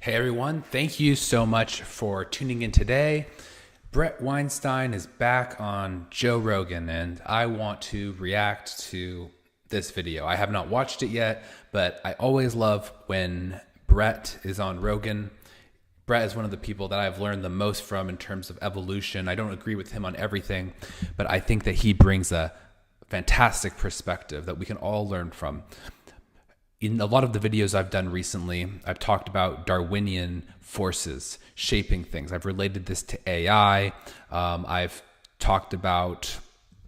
Hey everyone, thank you so much for tuning in today. Bret Weinstein is back on Joe Rogan and I want to react to this video. I have not watched it yet, but I always love when Bret is on Rogan. Bret is one of the people that I've learned the most from in terms of evolution. I don't agree with him on everything, but I think that he brings a fantastic perspective that we can all learn from. In a lot of the videos I've done recently, I've talked about Darwinian forces shaping things. I've related this to AI. I've talked about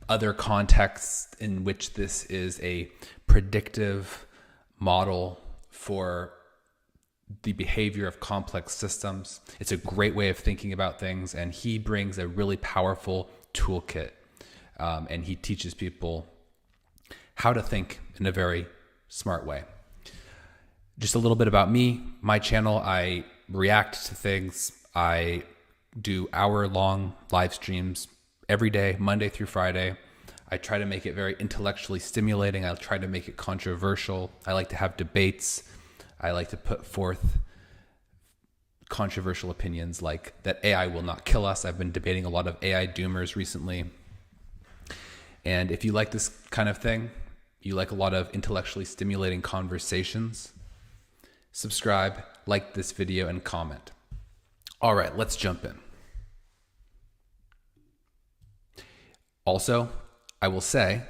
other contexts in which this is a predictive model for the behavior of complex systems. It's a great way of thinking about things, and he brings a really powerful toolkit, and he teaches people how to think in a very smart way. Just a little bit about me, my channel, I react to things. I do hour-long live streams every day, Monday through Friday. I try to make it very intellectually stimulating. I try to make it controversial. I like to have debates. I like to put forth controversial opinions like that AI will not kill us. I've been debating a lot of AI doomers recently. And if you like this kind of thing, you like a lot of intellectually stimulating conversations, subscribe, like this video, and comment. All right, let's jump in. Also, I will say,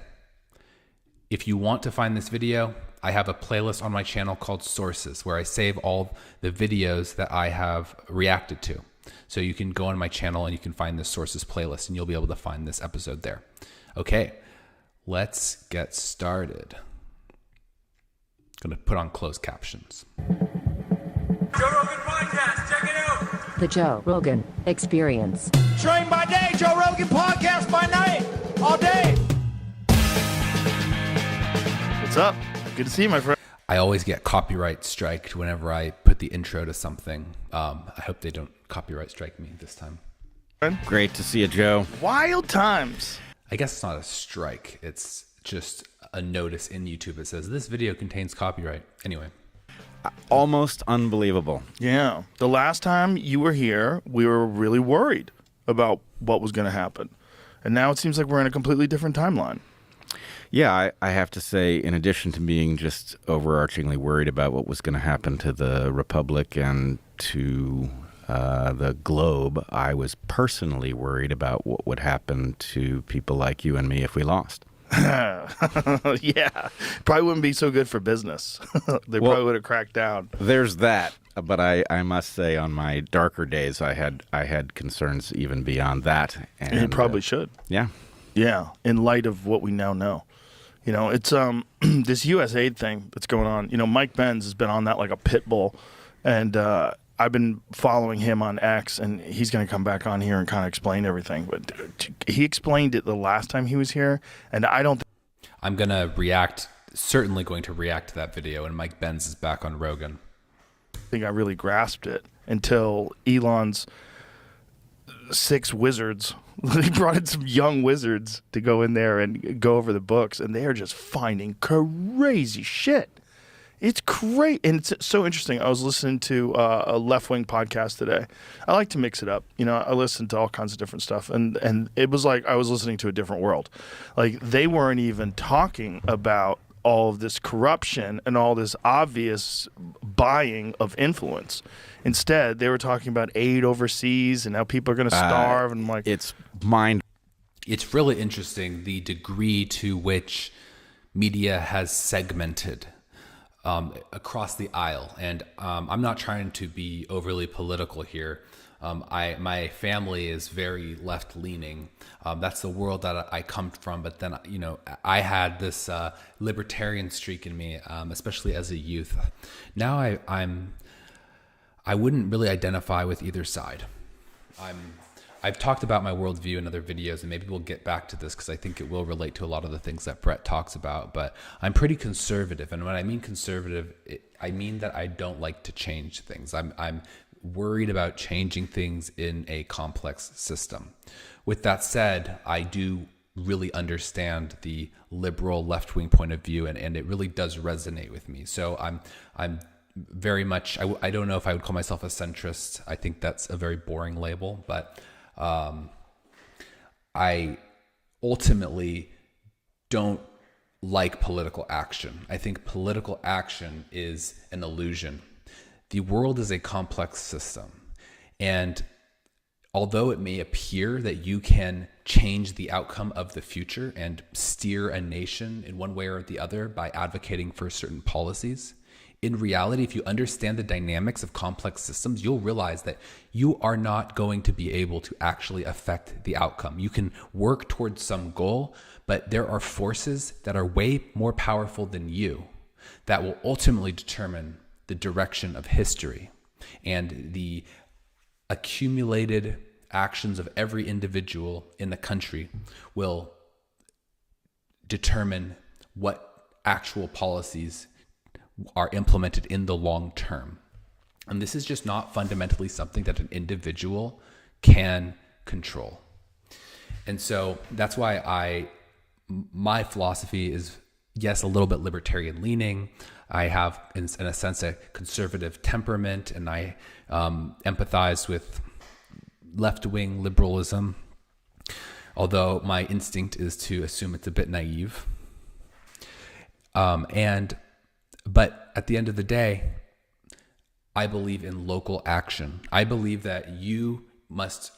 if you want to find this video, I have a playlist on my channel called Sources where I save all the videos that I have reacted to. So you can go on my channel and you can find the Sources playlist and you'll be able to find this episode there. Okay, let's get started. Going to put on closed captions. Joe Rogan Podcast, check it out. The Joe Rogan Experience. Train by day, Joe Rogan Podcast by night, all day. What's up? Good to see you, my friend. I always get copyright striked whenever I put the intro to something. I hope they don't copyright strike me this time. Great to see you, Joe. Wild times. I guess it's not a strike. It's just a notice in YouTube that says this video contains copyright. Anyway. Almost unbelievable. Yeah. The last time you were here, we were really worried about what was going to happen. And now it seems like we're in a completely different timeline. Yeah, I have to say, in addition to being just overarchingly worried about what was going to happen to the Republic and to the globe, I was personally worried about what would happen to people like you and me if we lost. Yeah. Probably wouldn't be so good for business. They probably would have cracked down. There's that. But I must say, on my darker days, I had concerns even beyond that. And you probably should. Yeah. Yeah. In light of what we now know. You know, it's this USAID thing that's going on. You know, Mike Benz has been on that like a pit bull. And I've been following him on X, and he's going to come back on here and kind of explain everything. But he explained it the last time he was here, and I don't I'm certainly going to react to that video, and Mike Benz is back on Rogan. think I really grasped it until Elon's 6 wizards. He brought in some young wizards to go in there and go over the books, and they are just finding crazy shit. It's great, and it's so interesting. I was listening to a left-wing podcast today. I like to mix it up. You know, I listen to all kinds of different stuff, and it was like I was listening to a different world. Like, they weren't even talking about all of this corruption and all this obvious buying of influence. Instead, they were talking about aid overseas and how people are going to starve. And I'm like, it's really interesting the degree to which media has segmented across the aisle. And I'm not trying to be overly political here. My family is very left-leaning. That's the world that I come from. But then, you know, I had this libertarian streak in me, especially as a youth. Now I wouldn't really identify with either side. I've talked about my worldview in other videos, and maybe we'll get back to this because I think it will relate to a lot of the things that Bret talks about. But I'm pretty conservative, and when I mean conservative, I mean that I don't like to change things. I'm worried about changing things in a complex system. With that said, I do really understand the liberal left-wing point of view, and it really does resonate with me. So I'm very much, I don't know if I would call myself a centrist. I think that's a very boring label, but I ultimately don't like political action. I think political action is an illusion. The world is a complex system. And although it may appear that you can change the outcome of the future and steer a nation in one way or the other by advocating for certain policies, in reality, if you understand the dynamics of complex systems, you'll realize that you are not going to be able to actually affect the outcome. You can work towards some goal, but there are forces that are way more powerful than you that will ultimately determine the direction of history, and the accumulated actions of every individual in the country will determine what actual policies are implemented in the long term. And this is just not fundamentally something that an individual can control. And so that's why my philosophy is, yes, a little bit libertarian leaning. I have, in a sense, a conservative temperament, and I empathize with left-wing liberalism, although my instinct is to assume it's a bit naive. But at the end of the day, I believe in local action. I believe that you must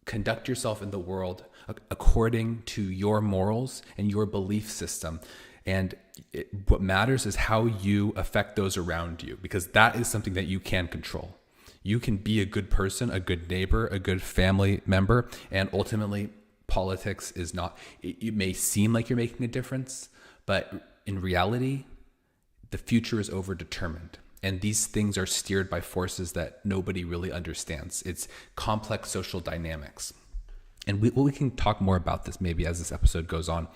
conduct yourself in the world according to your morals and your belief system. And what matters is how you affect those around you, because that is something that you can control. You can be a good person, a good neighbor, a good family member, and ultimately politics is not, it may seem like you're making a difference, but in reality, the future is overdetermined. And these things are steered by forces that nobody really understands. It's complex social dynamics. And we can talk more about this maybe as this episode goes on.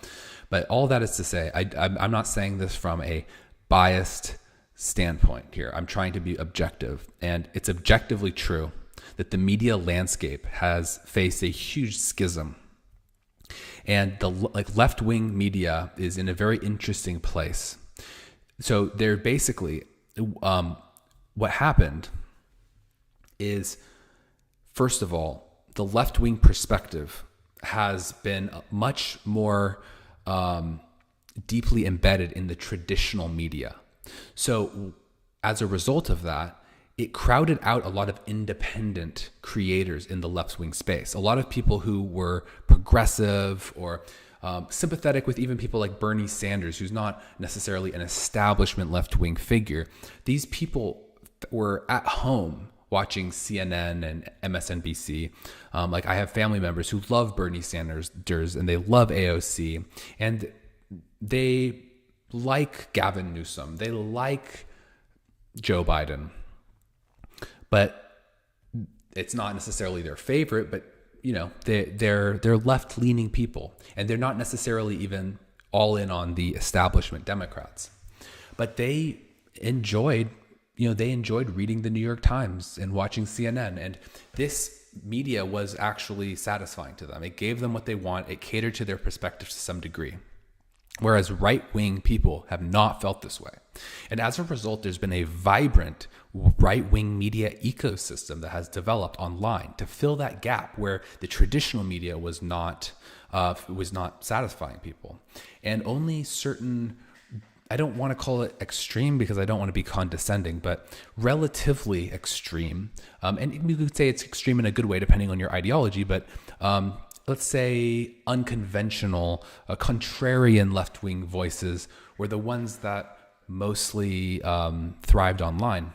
But all that is to say, I'm not saying this from a biased standpoint here. I'm trying to be objective. And it's objectively true that the media landscape has faced a huge schism. And the left-wing media is in a very interesting place. So they're basically, what happened is, first of all, the left-wing perspective has been much more deeply embedded in the traditional media. So as a result of that, it crowded out a lot of independent creators in the left-wing space. A lot of people who were progressive or sympathetic with even people like Bernie Sanders, who's not necessarily an establishment left-wing figure. These people were at home watching CNN and MSNBC. Like I have family members who love Bernie Sanders and they love AOC, and they like Gavin Newsom. They like Joe Biden, but it's not necessarily their favorite, but you know, they're left-leaning people, and they're not necessarily even all in on the establishment Democrats. But they enjoyed reading the New York Times and watching CNN, and this media was actually satisfying to them. It gave them what they want. It catered to their perspectives to some degree. Whereas right-wing people have not felt this way. And as a result, there's been a vibrant right-wing media ecosystem that has developed online to fill that gap where the traditional media was not satisfying people. And only certain, I don't want to call it extreme because I don't want to be condescending, but relatively extreme. And you could say it's extreme in a good way depending on your ideology, but let's say unconventional, contrarian left-wing voices were the ones that mostly thrived online.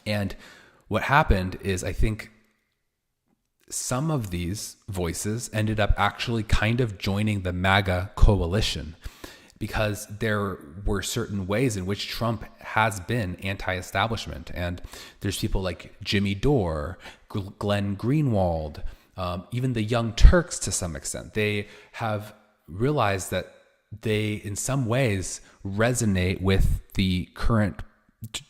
And what happened is, I think some of these voices ended up actually kind of joining the MAGA coalition, because there were certain ways in which Trump has been anti-establishment. And there's people like Jimmy Dore, Glenn Greenwald, even the Young Turks to some extent. They have realized that they, in some ways, resonate with the current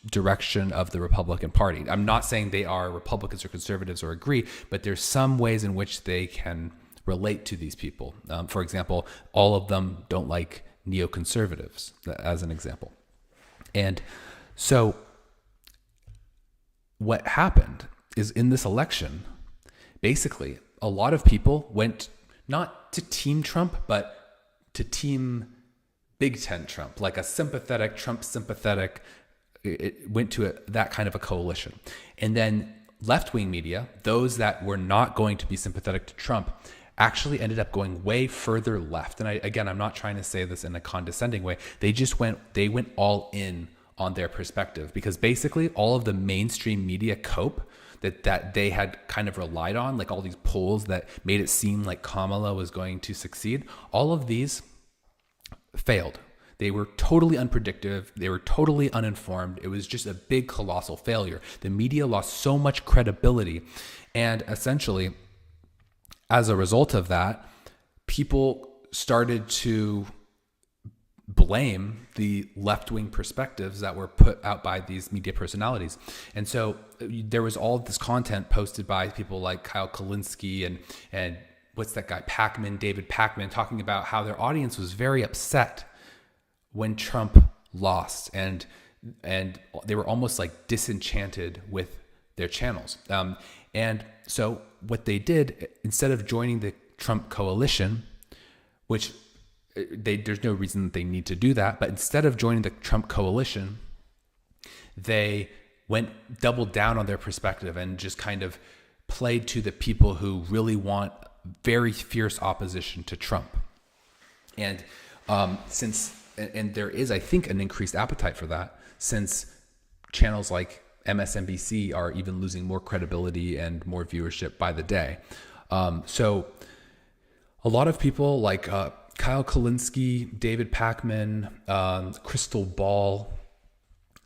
direction of the Republican Party. I'm not saying they are Republicans or conservatives or agree, but there's some ways in which they can relate to these people. For example, all of them don't like neoconservatives, as an example. And so what happened is in this election, basically, a lot of people went not to Team Trump, but to Team Big Tent Trump, like a sympathetic, Trump sympathetic. It went to that kind of a coalition. And then left-wing media, those that were not going to be sympathetic to Trump, actually ended up going way further left. And I'm not trying to say this in a condescending way. They went all in on their perspective, because basically all of the mainstream media cope that they had kind of relied on, like all these polls that made it seem like Kamala was going to succeed, all of these failed. They were totally unpredictable. They were totally uninformed. It was just a big, colossal failure. The media lost so much credibility. And essentially, as a result of that, people started to blame the left-wing perspectives that were put out by these media personalities. And so there was all this content posted by people like Kyle Kulinski and what's that guy, David Pakman, talking about how their audience was very upset when Trump lost, and they were almost like disenchanted with their channels. And so what they did, instead of joining the Trump coalition, which there's no reason that they need to do that, but instead of joining the Trump coalition, they doubled down on their perspective and just kind of played to the people who really want very fierce opposition to Trump. And and there is, I think, an increased appetite for that, since channels like MSNBC are even losing more credibility and more viewership by the day. So a lot of people like Kyle Kulinski, David Pakman, Crystal Ball,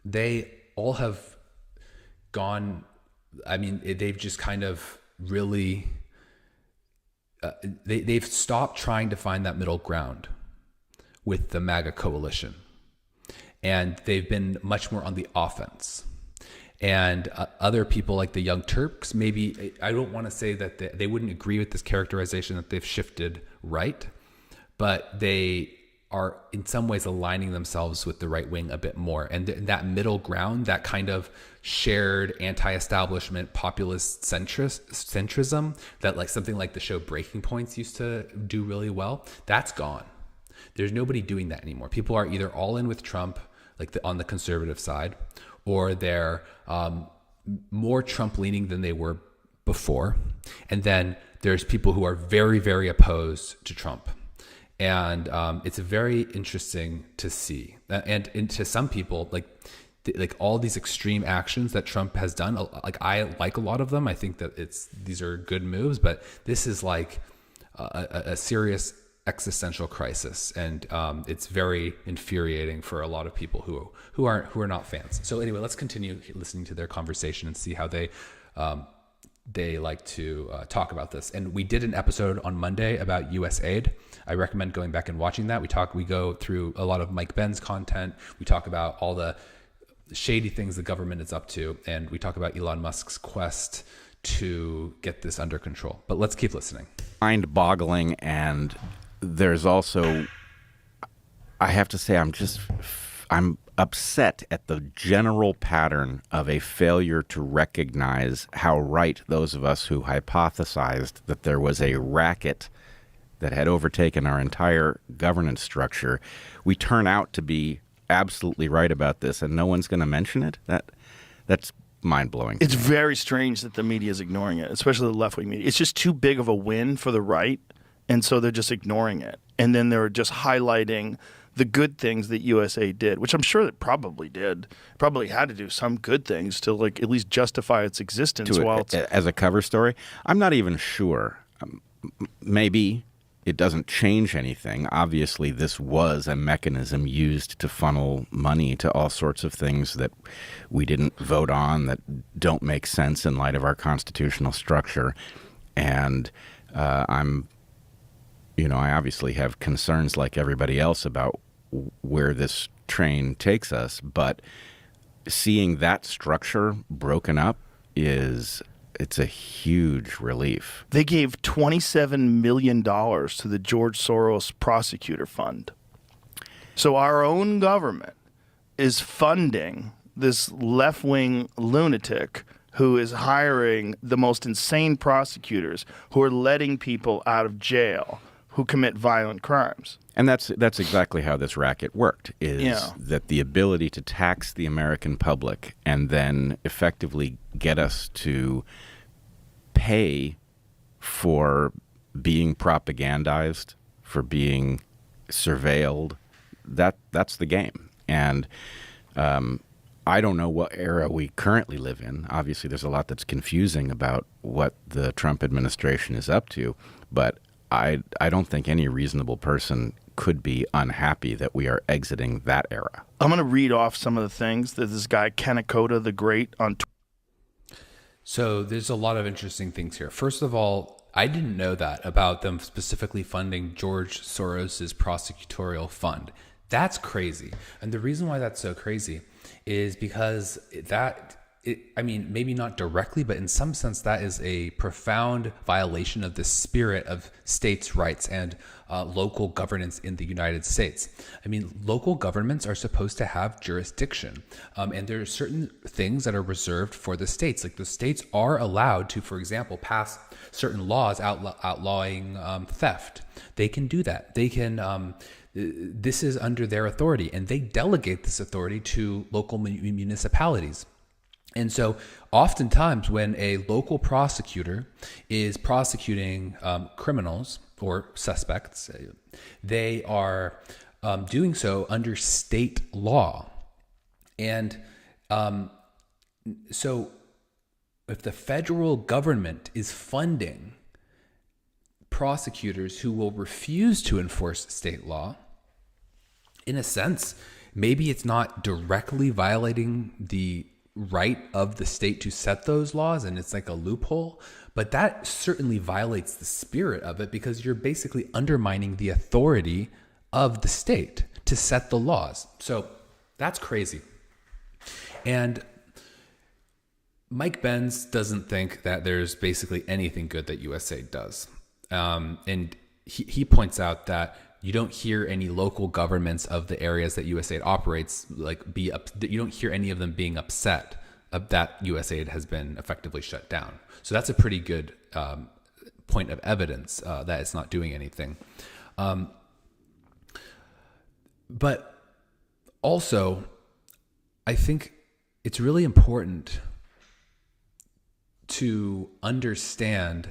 they all have gone, they've just kind of really, they've stopped trying to find that middle ground with the MAGA coalition. And they've been much more on the offense. And other people like the Young Turks, maybe, I don't want to say that they wouldn't agree with this characterization that they've shifted right, but they are in some ways aligning themselves with the right wing a bit more. And that middle ground, that kind of shared anti-establishment populist centrism that like something like the show Breaking Points used to do really well, that's gone. There's nobody doing that anymore. People are either all in with Trump, like on the conservative side, or they're more Trump leaning than they were before. And then there's people who are very, very opposed to Trump. And it's very interesting to see. And to some people, like all these extreme actions that Trump has done, like I like a lot of them. I think that these are good moves, but this is like a serious existential crisis, and it's very infuriating for a lot of people who are not fans. So anyway, let's continue listening to their conversation and see how they like to talk about this. And we did an episode on Monday about USAID. I recommend going back and watching that. We go through a lot of Mike Benn's content. We talk about all the shady things the government is up to, and we talk about Elon Musk's quest to get this under control. But let's keep listening. Mind-boggling, and there's also, I have to say, I'm upset at the general pattern of a failure to recognize how right those of us who hypothesized that there was a racket that had overtaken our entire governance structure, we turn out to be absolutely right about this, and no one's going to mention it. That's mind-blowing. It's very strange that the media is ignoring it, especially the left-wing media. It's just too big of a win for the right, and so they're just ignoring it. And then they're just highlighting the good things that USAID did, which I'm sure it probably did. Probably had to do some good things to like at least justify its existence. As a cover story, I'm not even sure. Maybe it doesn't change anything. Obviously, this was a mechanism used to funnel money to all sorts of things that we didn't vote on, that don't make sense in light of our constitutional structure. And I obviously have concerns like everybody else about where this train takes us, but seeing that structure broken up it's a huge relief. They gave $27 million to the George Soros Prosecutor Fund. So our own government is funding this left-wing lunatic who is hiring the most insane prosecutors who are letting people out of jail who commit violent crimes. And that's exactly how this racket worked, is that the ability to tax the American public and then effectively get us to pay for being propagandized, for being surveilled, that's the game. And I don't know what era we currently live in. Obviously, there's a lot that's confusing about what the Trump administration is up to, but I don't think any reasonable person could be unhappy that we are exiting that era. I'm going to read off some of the things that this guy, Kanakota the Great, on So there's a lot of interesting things here. First of all, I didn't know that about them specifically funding George Soros's prosecutorial fund. That's crazy. And the reason why that's so crazy is because maybe not directly, but in some sense, that is a profound violation of the spirit of states' rights and local governance in the United States. I mean, local governments are supposed to have jurisdiction, and there are certain things that are reserved for the states. Like the states are allowed to, for example, pass certain laws outlawing theft. They can do that. They can. This is under their authority, and they delegate this authority to local municipalities. And so oftentimes when a local prosecutor is prosecuting criminals or suspects, they are doing so under state law. And so if the federal government is funding prosecutors who will refuse to enforce state law, in a sense, maybe it's not directly violating the right of the state to set those laws, and it's like a loophole, but that certainly violates the spirit of it, because you're basically undermining the authority of the state to set the laws. So that's crazy. And Mike Benz doesn't think that there's basically anything good that USAID does. And he points out that you don't hear any local governments of the areas that USAID operates you don't hear any of them being upset that USAID has been effectively shut down. So that's a pretty good point of evidence that it's not doing anything. But also, I think it's really important to understand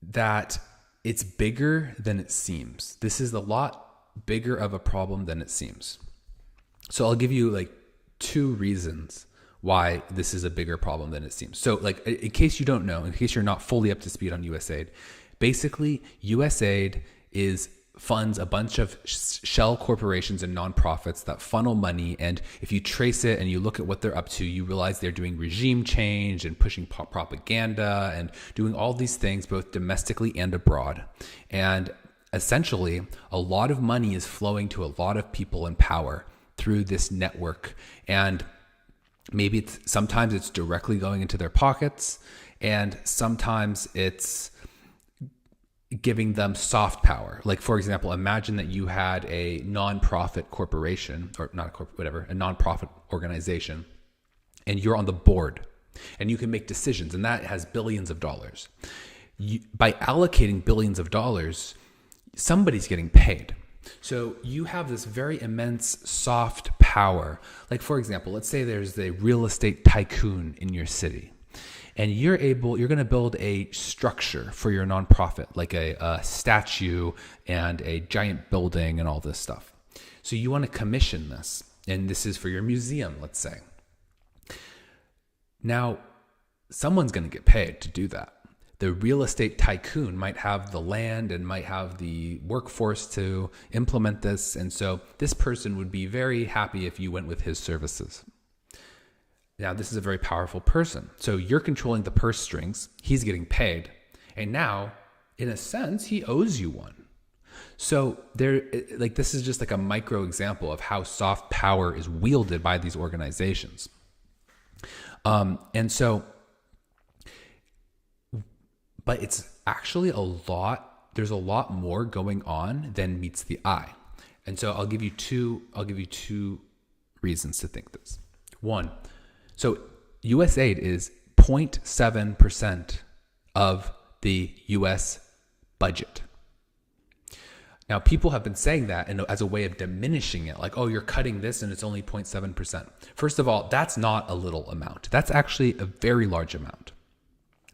that it's bigger than it seems. This is a lot bigger of a problem than it seems. So I'll give you like 2 reasons why this is a bigger problem than it seems. So like, in case you don't know, in case you're not fully up to speed on USAID, basically USAID funds a bunch of shell corporations and nonprofits that funnel money. And if you trace it and you look at what they're up to, you realize they're doing regime change and pushing propaganda and doing all these things, both domestically and abroad. And essentially, a lot of money is flowing to a lot of people in power through this network. And maybe sometimes it's directly going into their pockets, and sometimes it's giving them soft power. Like, for example, imagine that you had a nonprofit corporation, or not a corporate, whatever, a nonprofit organization, and you're on the board, and you can make decisions, and that has billions of dollars. By allocating billions of dollars, somebody's getting paid. So you have this very immense soft power. Like, for example, let's say there's a real estate tycoon in your city, and you're going to build a structure for your nonprofit, like a statue and a giant building and all this stuff. So you want to commission this, and this is for your museum, let's say. Now, someone's going to get paid to do that. The real estate tycoon might have the land and might have the workforce to implement this, and so this person would be very happy if you went with his services. Now, this is a very powerful person. So you're controlling the purse strings. He's getting paid. And now, in a sense, he owes you one. So this is just like a micro example of how soft power is wielded by these organizations. But it's actually there's a lot more going on than meets the eye. And so I'll give you two reasons to think this. One, so USAID is 0.7% of the US budget. Now, people have been saying that as a way of diminishing it, like, oh, you're cutting this and it's only 0.7%. First of all, that's not a little amount. That's actually a very large amount.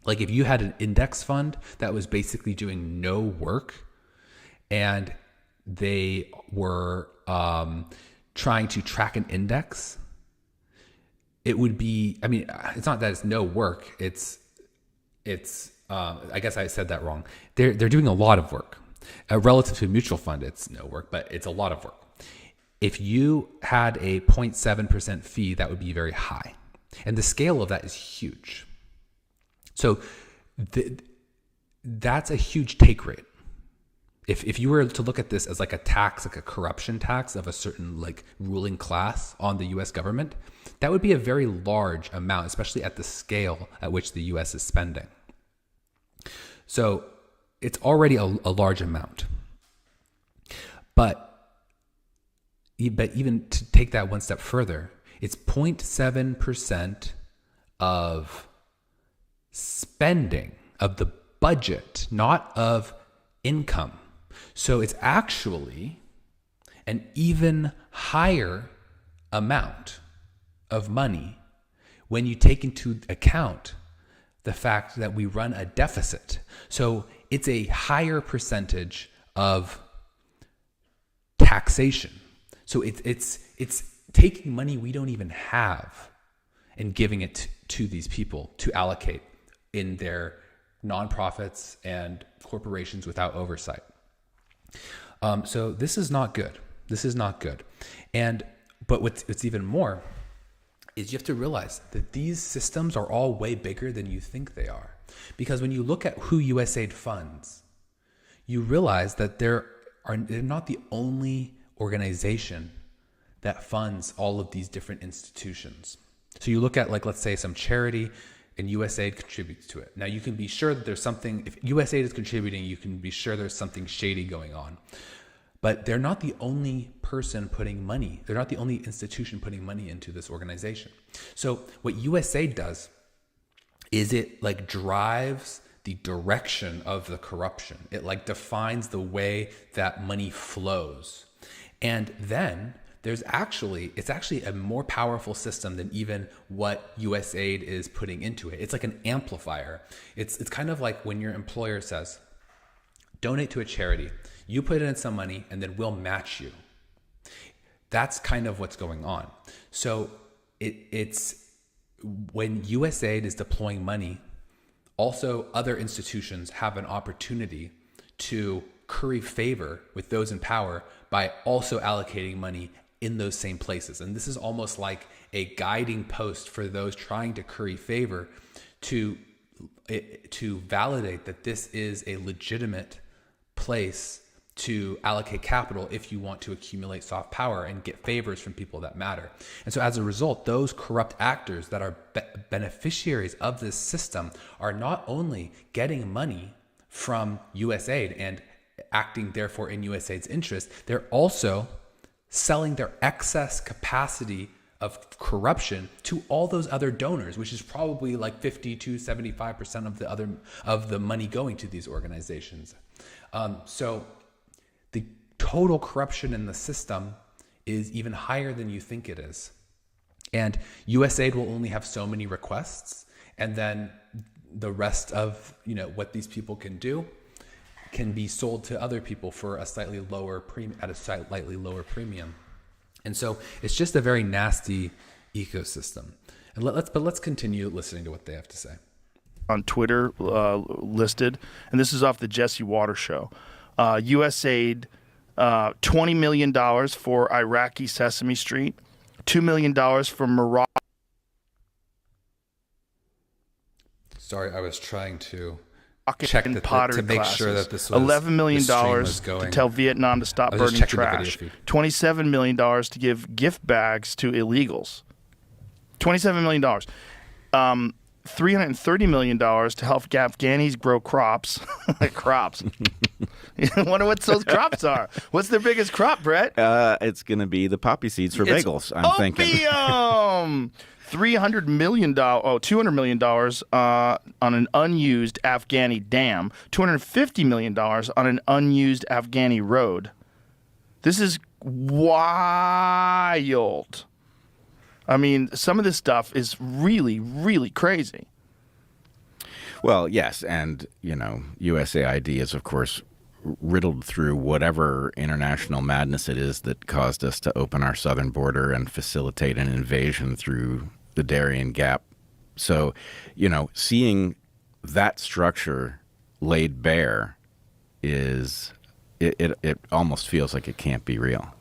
Like if you had an index fund that was basically doing no work and they were trying to track an index, it would be, I mean, it's not that it's no work. It's I guess I said that wrong. They're doing a lot of work. Relative to a mutual fund, it's no work, but it's a lot of work. If you had a 0.7% fee, that would be very high. And the scale of that is huge. So that's a huge take rate. If you were to look at this as like a tax, like a corruption tax of a certain like ruling class on the US government, that would be a very large amount, especially at the scale at which the US is spending. So it's already a large amount. But even to take that one step further, it's 0.7% of spending of the budget, not of income. So it's actually an even higher amount of money when you take into account the fact that we run a deficit. So it's a higher percentage of taxation. So it's taking money we don't even have and giving it to these people to allocate in their nonprofits and corporations without oversight. So this is not good. This is not good. But what's even more is you have to realize that these systems are all way bigger than you think they are. Because when you look at who USAID funds, you realize that they're not the only organization that funds all of these different institutions. So you look at, like, let's say some charity, and USAID contributes to it. Now you can be sure that there's something, if USAID is contributing, you can be sure there's something shady going on. But they're not the only person putting money. They're not the only institution putting money into this organization. So what USAID does is it like drives the direction of the corruption. It like defines the way that money flows. And then it's actually a more powerful system than even what USAID is putting into it. It's like an amplifier. It's kind of like when your employer says, donate to a charity. You put in some money and then we'll match you. That's kind of what's going on. So it's when USAID is deploying money, also other institutions have an opportunity to curry favor with those in power by also allocating money in those same places. And this is almost like a guiding post for those trying to curry favor to validate that this is a legitimate place to allocate capital if you want to accumulate soft power and get favors from people that matter. And so as a result, those corrupt actors that are beneficiaries of this system are not only getting money from USAID and acting therefore in USAID's interest, they're also selling their excess capacity of corruption to all those other donors, which is probably like 50 to 75% of the money going to these organizations. So the total corruption in the system is even higher than you think it is. And USAID will only have so many requests, and then the rest of what these people can do can be sold to other people for a slightly lower premium. And so it's just a very nasty ecosystem. And let's continue listening to what they have to say. On Twitter listed, and this is off the Jesse Waters show. USAID, $20 million for Iraqi Sesame Street, $2 million for Morocco. Sorry, I was trying to check to make classes. Sure that this was $11 million to tell Vietnam to stop burning trash. $27 million to give gift bags to illegals. $27 million. $330 million to help Afghanis grow crops. Crops. I wonder what those crops are. What's their biggest crop, Brett? It's going to be the poppy seeds for bagels, I'm thinking. Opium! $200 million on an unused Afghani dam, $250 million on an unused Afghani road. This is wild. I mean, some of this stuff is really, really crazy. Well, yes, and, USAID is, of course, riddled through whatever international madness it is that caused us to open our southern border and facilitate an invasion through the Darien Gap. So, seeing that structure laid bare is it almost feels like it can't be real.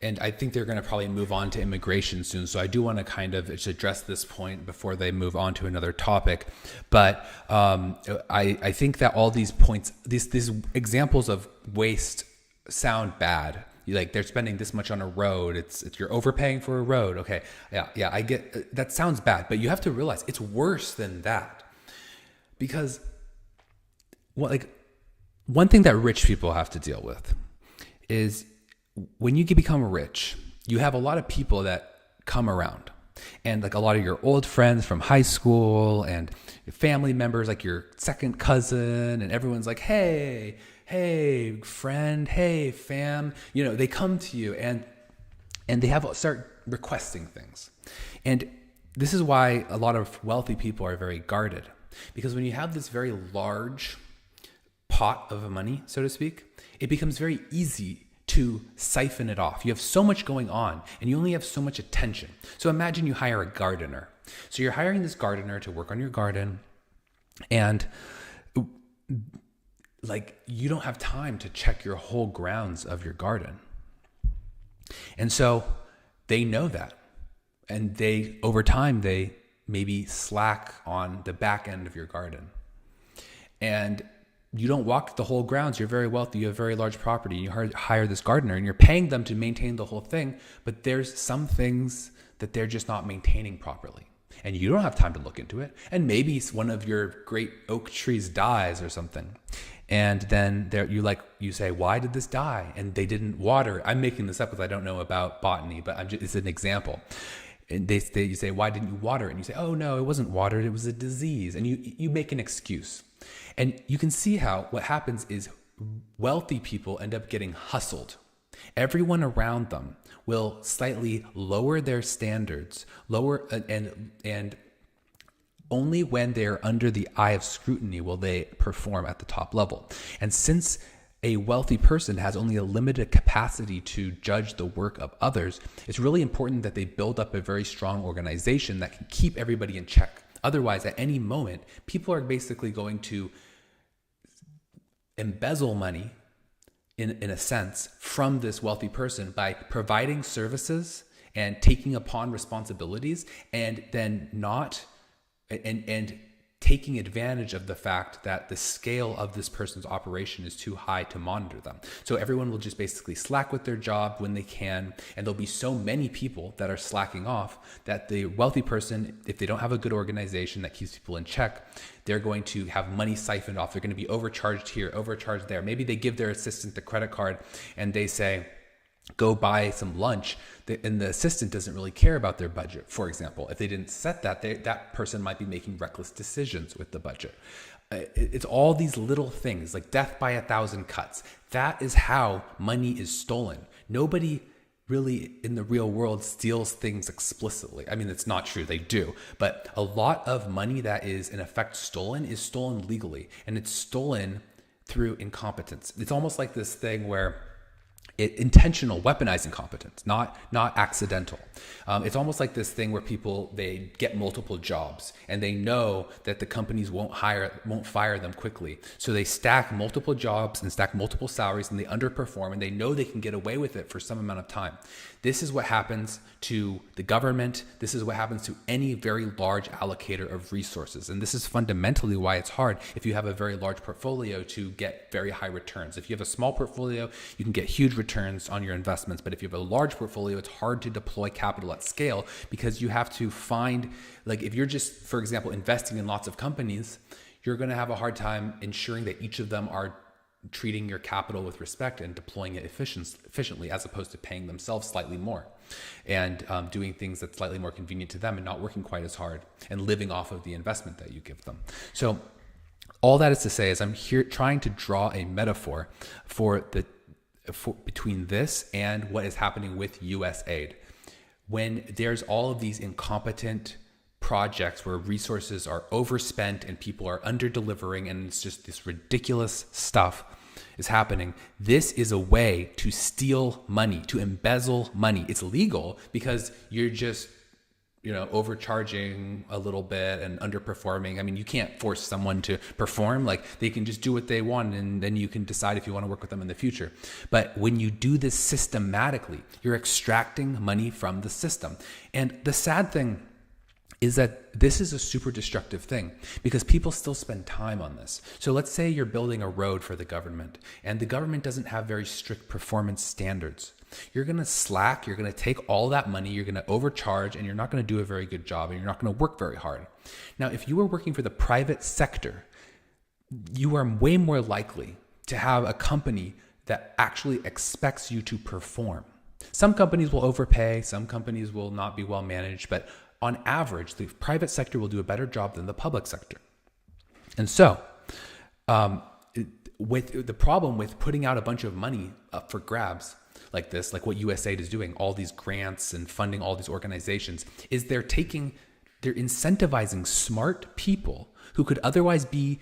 And I think they're going to probably move on to immigration soon. So I do want to kind of address this point before they move on to another topic. But I think that all these points, these examples of waste sound bad. Like they're spending this much on a road. It's you're overpaying for a road. Okay, yeah, I get that sounds bad, but you have to realize it's worse than that. Because one thing that rich people have to deal with is when you become rich, you have a lot of people that come around, and like a lot of your old friends from high school and family members, like your second cousin, and everyone's like, hey friend, hey fam, they come to you and they start requesting things. And this is why a lot of wealthy people are very guarded, because when you have this very large pot of money, so to speak, it becomes very easy to siphon it off. You have so much going on and you only have so much attention. So imagine you hire a gardener. So you're hiring this gardener to work on your garden, and you don't have time to check your whole grounds of your garden. And so they know that. And over time, they maybe slack on the back end of your garden. And you don't walk the whole grounds. You're very wealthy. You have very large property. You hire this gardener and you're paying them to maintain the whole thing. But there's some things that they're just not maintaining properly. And you don't have time to look into it. And maybe one of your great oak trees dies or something. And then you say, why did this die? And they didn't water. I'm making this up because I don't know about botany, but it's an example. And you say, why didn't you water it? And you say, oh no, it wasn't watered. It was a disease. And you make an excuse. And you can see how what happens is wealthy people end up getting hustled. Everyone around them will slightly lower their standards, and only when they're under the eye of scrutiny will they perform at the top level. And since a wealthy person has only a limited capacity to judge the work of others, it's really important that they build up a very strong organization that can keep everybody in check. Otherwise, at any moment, people are basically going to embezzle money, in a sense, from this wealthy person by providing services and taking upon responsibilities, and then taking advantage of the fact that the scale of this person's operation is too high to monitor them. So everyone will just basically slack with their job when they can, and there'll be so many people that are slacking off that the wealthy person, if they don't have a good organization that keeps people in check, they're going to have money siphoned off. They're going to be overcharged here, overcharged there. Maybe they give their assistant the credit card and they say, go buy some lunch, and the assistant doesn't really care about their budget. For example, if they didn't set that, that person might be making reckless decisions with the budget. It's all these little things, like death by 1,000 cuts. That is how money is stolen. Nobody really in the real world steals things explicitly. I mean, it's not true, they do. But a lot of money that is in effect stolen is stolen legally, and it's stolen through incompetence. It's almost like this thing where intentional weaponized incompetence, not accidental. It's almost like this thing where they get multiple jobs and they know that the companies won't fire them quickly. So they stack multiple jobs and stack multiple salaries and they underperform, and they know they can get away with it for some amount of time. This is what happens to the government. This is what happens to any very large allocator of resources. And this is fundamentally why it's hard if you have a very large portfolio to get very high returns. If you have a small portfolio, you can get huge returns on your investments. But if you have a large portfolio, it's hard to deploy capital at scale because you have to find, like if you're just, for example, investing in lots of companies, you're going to have a hard time ensuring that each of them are treating your capital with respect and deploying it efficiently, as opposed to paying themselves slightly more and doing things that's slightly more convenient to them and not working quite as hard and living off of the investment that you give them. So all that is to say is I'm here trying to draw a metaphor for between this and what is happening with USAID. When there's all of these incompetent projects where resources are overspent and people are under-delivering and it's just this ridiculous stuff is happening. This is a way to steal money, to embezzle money. It's legal because you're just, overcharging a little bit and underperforming. I mean, you can't force someone to perform. Like, they can just do what they want and then you can decide if you want to work with them in the future. But when you do this systematically, you're extracting money from the system. And the sad thing is that this is a super destructive thing because people still spend time on this. So let's say you're building a road for the government and the government doesn't have very strict performance standards. You're going to slack, you're going to take all that money, you're going to overcharge, and you're not going to do a very good job and you're not going to work very hard. Now, if you were working for the private sector, you are way more likely to have a company that actually expects you to perform. Some companies will overpay, some companies will not be well managed, but on average, the private sector will do a better job than the public sector. And so, with the problem with putting out a bunch of money up for grabs like this, like what USAID is doing, all these grants and funding all these organizations, is they're incentivizing smart people who could otherwise be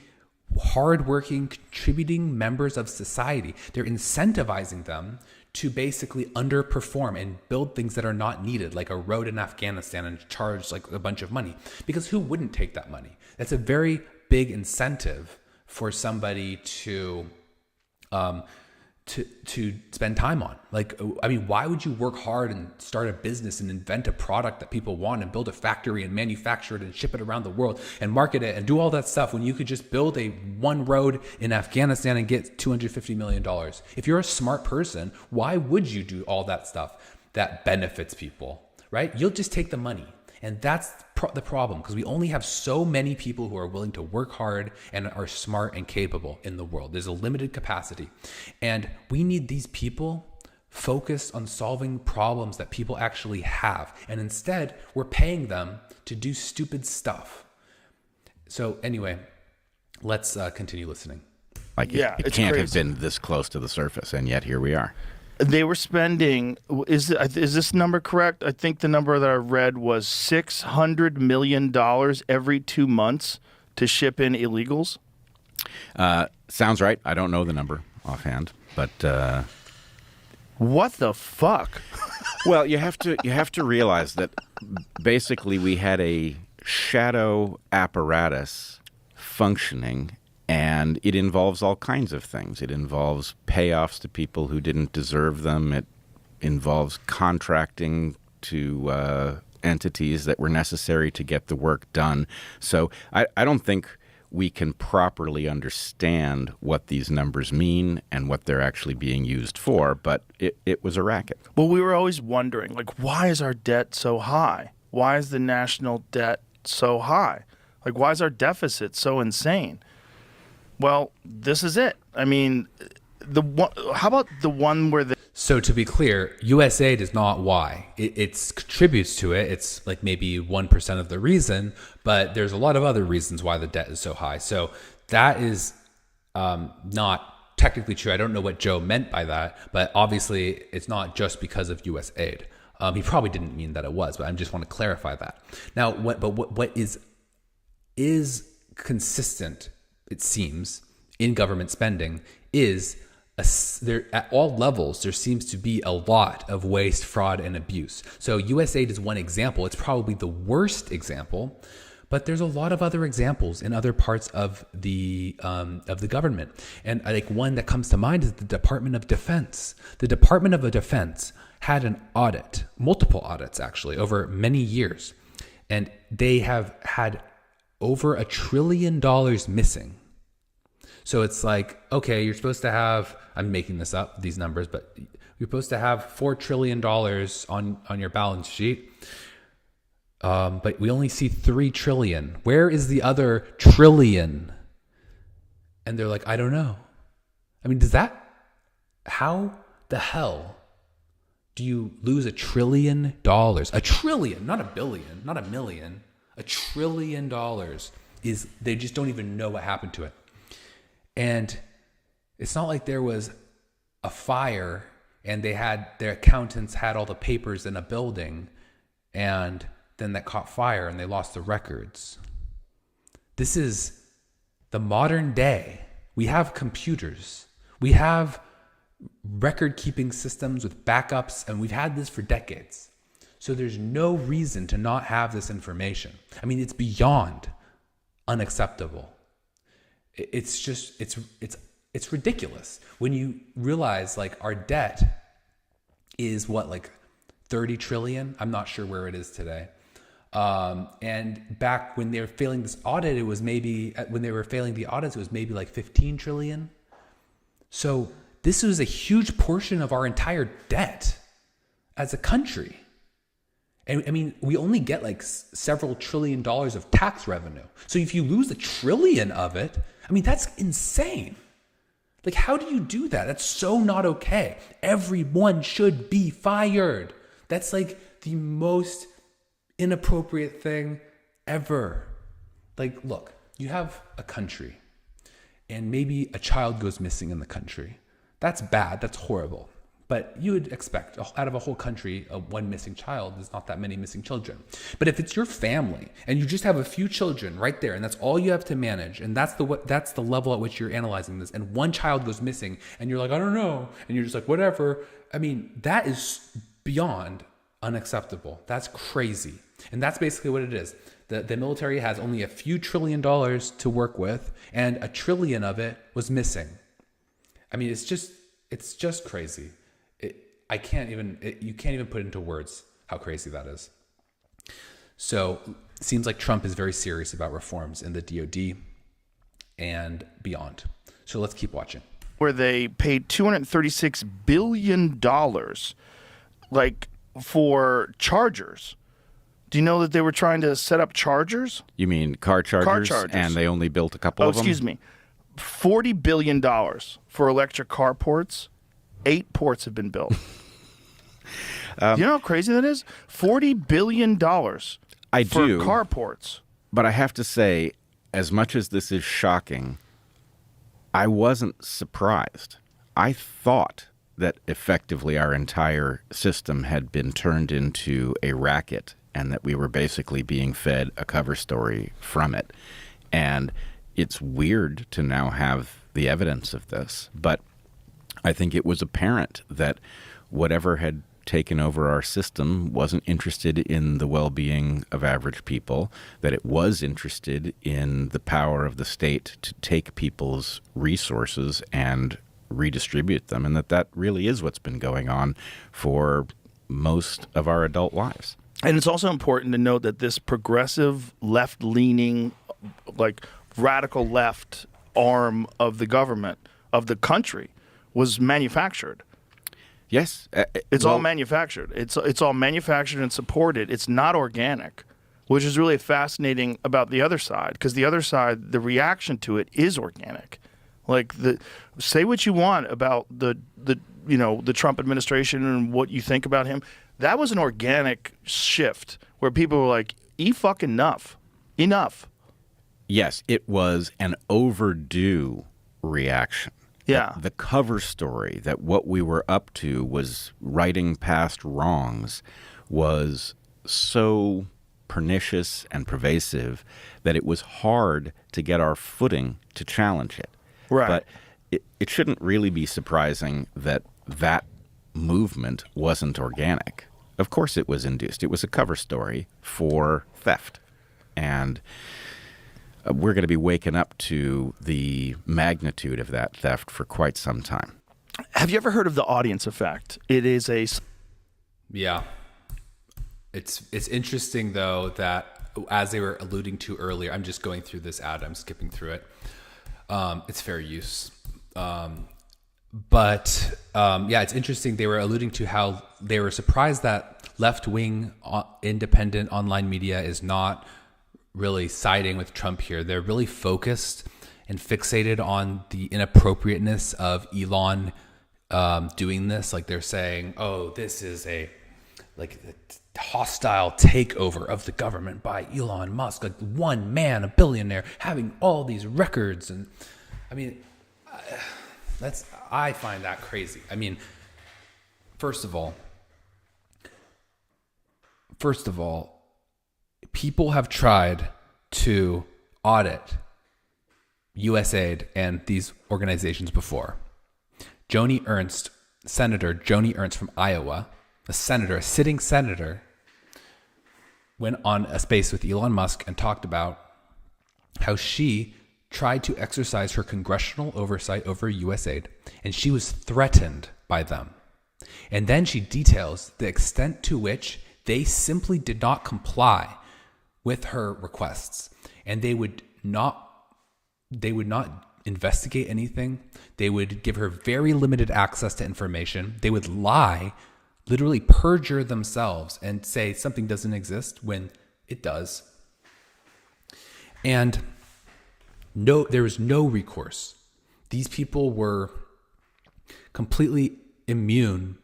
hardworking, contributing members of society. They're incentivizing them to basically underperform and build things that are not needed, like a road in Afghanistan, and charge like a bunch of money. Because who wouldn't take that money? That's a very big incentive for somebody to spend time on. Like, I mean, why would you work hard and start a business and invent a product that people want and build a factory and manufacture it and ship it around the world and market it and do all that stuff when you could just build one road in Afghanistan and get $250 million? If you're a smart person, why would you do all that stuff that benefits people, right? You'll just take the money. And that's the problem, because we only have so many people who are willing to work hard and are smart and capable in the world. There's a limited capacity. And we need these people focused on solving problems that people actually have. And instead, we're paying them to do stupid stuff. So anyway, let's continue listening. Like, it can't have been this close to the surface, and yet here we are. They were spending, is this number correct? I think the number that I read was $600 million every 2 months to ship in illegals. Sounds right. I don't know the number offhand, but what the fuck? Well, you have to realize that basically we had a shadow apparatus functioning. And it involves all kinds of things. It involves payoffs to people who didn't deserve them. It involves contracting to entities that were necessary to get the work done. So I don't think we can properly understand what these numbers mean and what they're actually being used for, but it was a racket. Well, we were always wondering, like, why is our debt so high? Why is the national debt so high? Like, why is our deficit so insane? Well, this is it. I mean, how about the one where So to be clear, USAID is not why. It contributes to it. It's like maybe 1% of the reason, but there's a lot of other reasons why the debt is so high. So that is not technically true. I don't know what Joe meant by that, but obviously it's not just because of USAID. He probably didn't mean that it was, but I just want to clarify that. Now, what is consistent, it seems, in government spending is there at all levels, there seems to be a lot of waste, fraud, and abuse. So USAID is one example. It's probably the worst example, but there's a lot of other examples in other parts of the government. And like one that comes to mind is the Department of Defense. The Department of Defense had an audit, multiple audits actually, over many years. And they have had over $1 trillion missing. So it's like, okay, you're supposed to have, I'm making this up, these numbers, but you're supposed to have $4 trillion on your balance sheet. But we only see 3 trillion. Where is the other trillion? And they're like, I don't know. I mean, how the hell do you lose $1 trillion? $1 trillion, not a billion, not a million. $1 trillion they just don't even know what happened to it. And it's not like there was a fire and their accountants had all the papers in a building and then that caught fire and they lost the records. This is the modern day. We have computers. We have record-keeping systems with backups, and we've had this for decades. So there's no reason to not have this information. I mean, it's beyond unacceptable. It's just, it's ridiculous when you realize like our debt is what, like 30 trillion? I'm not sure where it is today. And back when they were failing this audit, it was maybe, when they were failing the audits, it was maybe like 15 trillion. So this was a huge portion of our entire debt as a country. And I mean, we only get like several $1 trillion of tax revenue. So if you lose $1 trillion of it, I mean, that's insane. Like, how do you do that? That's so not okay. Everyone should be fired. That's like the most inappropriate thing ever. Like, look, you have a country and maybe a child goes missing in the country. That's bad. That's horrible. But you would expect out of a whole country, one missing child, there's not that many missing children. But if it's your family and you just have a few children right there and that's all you have to manage, and that's the level at which you're analyzing this, and one child goes missing and you're like, I don't know, and you're just like, whatever. I mean, that is beyond unacceptable. That's crazy. And that's basically what it is. The military has only a few $1 trillion to work with, and $1 trillion of it was missing. I mean, it's just crazy. You can't even put into words how crazy that is. So it seems like Trump is very serious about reforms in the DoD and beyond. So let's keep watching. Where they paid $236 billion, like, for chargers. Do you know that they were trying to set up chargers? You mean car chargers? Car chargers. And they only built a couple of them? Excuse me. $40 billion for electric car ports. 8 ports have been built. You know how crazy that is? $40 billion for car ports. But I have to say, as much as this is shocking, I wasn't surprised. I thought that effectively our entire system had been turned into a racket and that we were basically being fed a cover story from it. And it's weird to now have the evidence of this, but I think it was apparent that whatever had taken over our system wasn't interested in the well-being of average people, that it was interested in the power of the state to take people's resources and redistribute them, and that really is what's been going on for most of our adult lives. And it's also important to note that this progressive, left-leaning, like radical left arm of the government, of the country, was manufactured. Yes. It's all manufactured. It's all manufactured and supported. It's not organic, which is really fascinating about the other side, because the other side, the reaction to it is organic. Like, say what you want about the Trump administration and what you think about him. That was an organic shift where people were like, fucking enough. Yes, it was an overdue reaction. Yeah. The cover story that what we were up to was righting past wrongs was so pernicious and pervasive that it was hard to get our footing to challenge it. Right. But it shouldn't really be surprising that movement wasn't organic. Of course it was induced. It was a cover story for theft. And we're going to be waking up to the magnitude of that theft for quite some time. Have you ever heard of the audience effect? It is Yeah. It's interesting though that, as they were alluding to earlier, I'm just going through this ad, I'm skipping through it. It's fair use. But it's interesting. They were alluding to how they were surprised that left-wing independent online media is not really siding with Trump here. They're really focused and fixated on the inappropriateness of Elon doing this. Like they're saying, oh, this is a hostile takeover of the government by Elon Musk, like one man, a billionaire, having all these records. And I mean, I find that crazy. I mean, first of all, people have tried to audit USAID and these organizations before. Senator Joni Ernst from Iowa, a sitting senator, went on a space with Elon Musk and talked about how she tried to exercise her congressional oversight over USAID, and she was threatened by them. And then she details the extent to which they simply did not comply with her requests, and they would not investigate anything. They would give her very limited access to information. They would lie, literally perjure themselves and say something doesn't exist when it does. And there was no recourse. These people were completely immune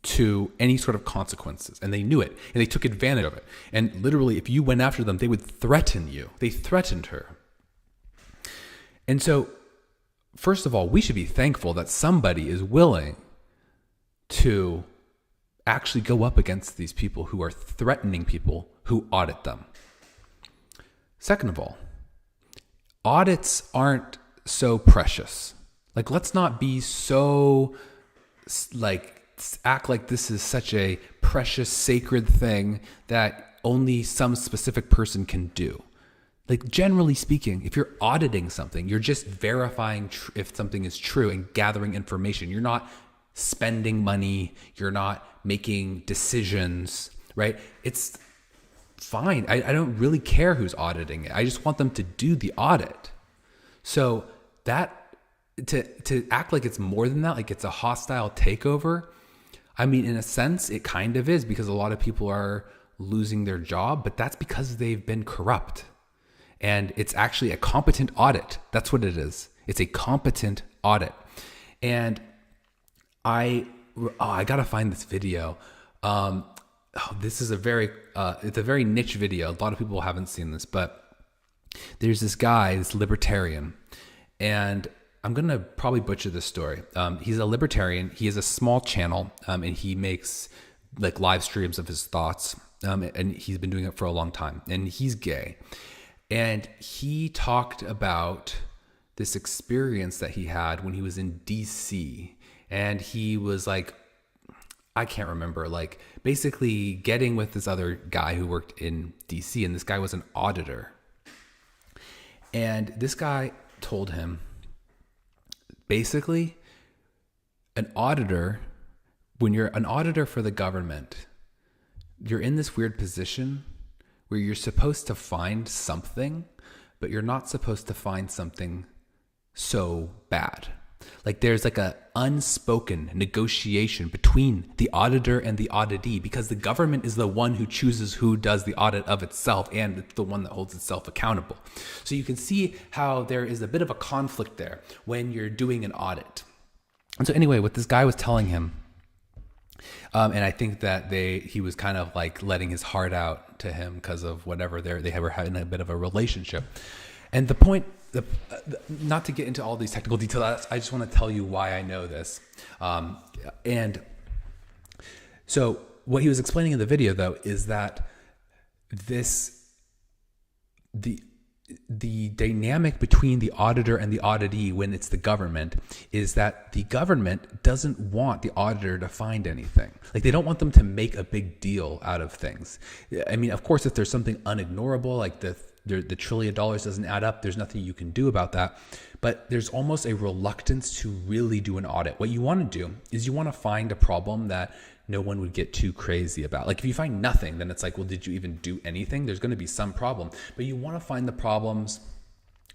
to any sort of consequences, and they knew it, and they took advantage of it. And literally, if you went after them, they would threaten you. They threatened her. And so, first of all, we should be thankful that somebody is willing to actually go up against these people who are threatening people who audit them. Second of all, audits aren't so precious. Like, let's not be so, act like this is such a precious, sacred thing that only some specific person can do. Like, generally speaking, if you're auditing something, you're just verifying if something is true and gathering information. You're not spending money. You're not making decisions, right? It's fine. I don't really care who's auditing it. I just want them to do the audit. So that to act like it's more than that, like it's a hostile takeover, I mean, in a sense, it kind of is, because a lot of people are losing their job, but that's because they've been corrupt. And it's actually a competent audit. That's what it is. It's a competent audit. And I gotta find this video. This is it's a very niche video. A lot of people haven't seen this, but there's this guy, this libertarian, and I'm going to probably butcher this story. He's a libertarian. He has a small channel, and he makes like live streams of his thoughts. And he's been doing it for a long time, and he's gay. And he talked about this experience that he had when he was in DC, and he was like, I can't remember, like basically getting with this other guy who worked in DC, and this guy was an auditor. And this guy told him, basically, an auditor, when you're an auditor for the government, you're in this weird position where you're supposed to find something, but you're not supposed to find something so bad. Like there's like a unspoken negotiation between the auditor and the auditee, because the government is the one who chooses who does the audit of itself, and it's the one that holds itself accountable. So you can see how there is a bit of a conflict there when you're doing an audit. And so anyway, what this guy was telling him, and I think that he was kind of like letting his heart out to him because of whatever they were having a bit of a relationship. And the point, not to get into all these technical details, I just want to tell you why I know this. And so what he was explaining in the video, though, is that the dynamic between the auditor and the auditee when it's the government is that the government doesn't want the auditor to find anything. Like they don't want them to make a big deal out of things. I mean, of course, if there's something unignorable, like the $1 trillion doesn't add up, there's nothing you can do about that. But there's almost a reluctance to really do an audit. What you want to do is you want to find a problem that no one would get too crazy about. Like if you find nothing, then it's like, well, did you even do anything? There's going to be some problem, but you want to find the problems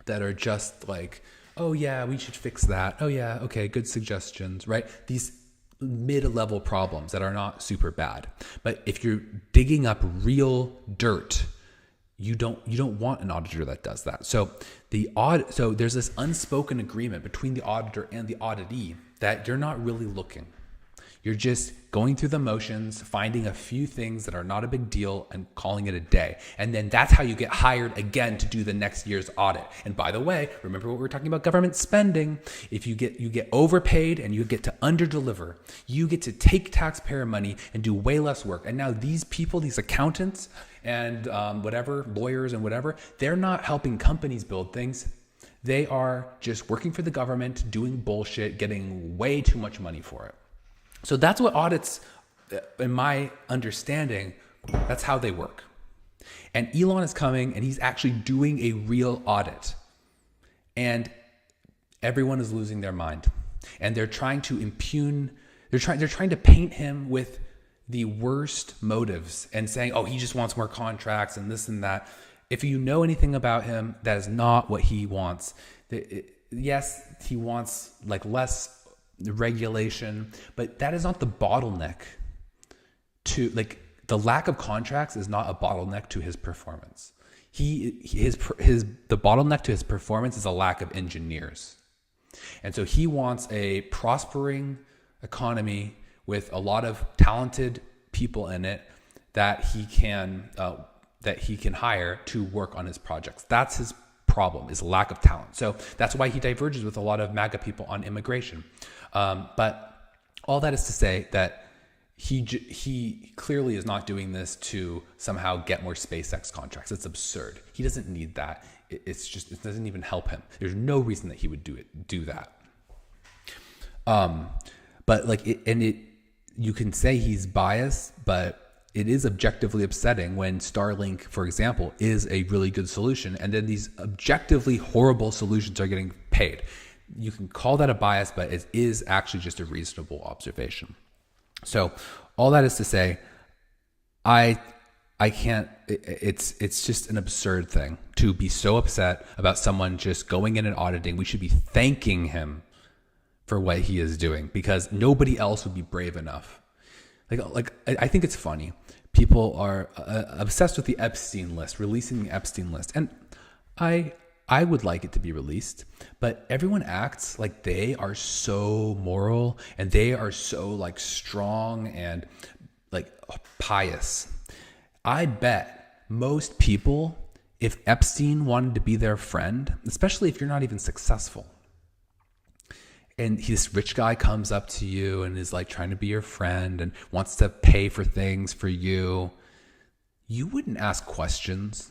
that are just like, oh yeah, we should fix that. Oh yeah, okay, good suggestions, right? These mid-level problems that are not super bad. But if you're digging up real dirt, you don't want an auditor that does that. So there's this unspoken agreement between the auditor and the auditee that you're not really looking. You're just going through the motions, finding a few things that are not a big deal and calling it a day. And then that's how you get hired again to do the next year's audit. And by the way, remember what we were talking about government spending. If you get overpaid and you get to underdeliver, you get to take taxpayer money and do way less work. And now these people, these accountants and whatever, lawyers and whatever, they're not helping companies build things. They are just working for the government, doing bullshit, getting way too much money for it. So that's what audits, in my understanding, that's how they work. And Elon is coming and he's actually doing a real audit. And everyone is losing their mind. And they're trying to they're trying to paint him with the worst motives and saying, oh, he just wants more contracts and this and that. If you know anything about him, that is not what he wants. Yes, he wants like less regulation, but that is not the bottleneck to, like, the lack of contracts is not a bottleneck to his performance. The bottleneck to his performance is a lack of engineers. And so he wants a prospering economy with a lot of talented people in it that he can hire to work on his projects. That's his problem, is lack of talent. So that's why he diverges with a lot of MAGA people on immigration. But all that is to say that he clearly is not doing this to somehow get more SpaceX contracts. It's absurd. He doesn't need that. It doesn't even help him. There's no reason that he would do that. But like you can say he's biased, but it is objectively upsetting when Starlink, for example, is a really good solution, and then these objectively horrible solutions are getting paid. You can call that a bias, but it is actually just a reasonable observation. So all that is to say, I can't, it's just an absurd thing to be so upset about someone just going in and auditing. We should be thanking him for what he is doing, because nobody else would be brave enough. Like I think it's funny. People are obsessed with the Epstein list, releasing the Epstein list. And I would like it to be released, but everyone acts like they are so moral and they are so like strong and like pious. I bet most people, if Epstein wanted to be their friend, especially if you're not even successful, and this rich guy comes up to you and is like trying to be your friend and wants to pay for things for you, you wouldn't ask questions.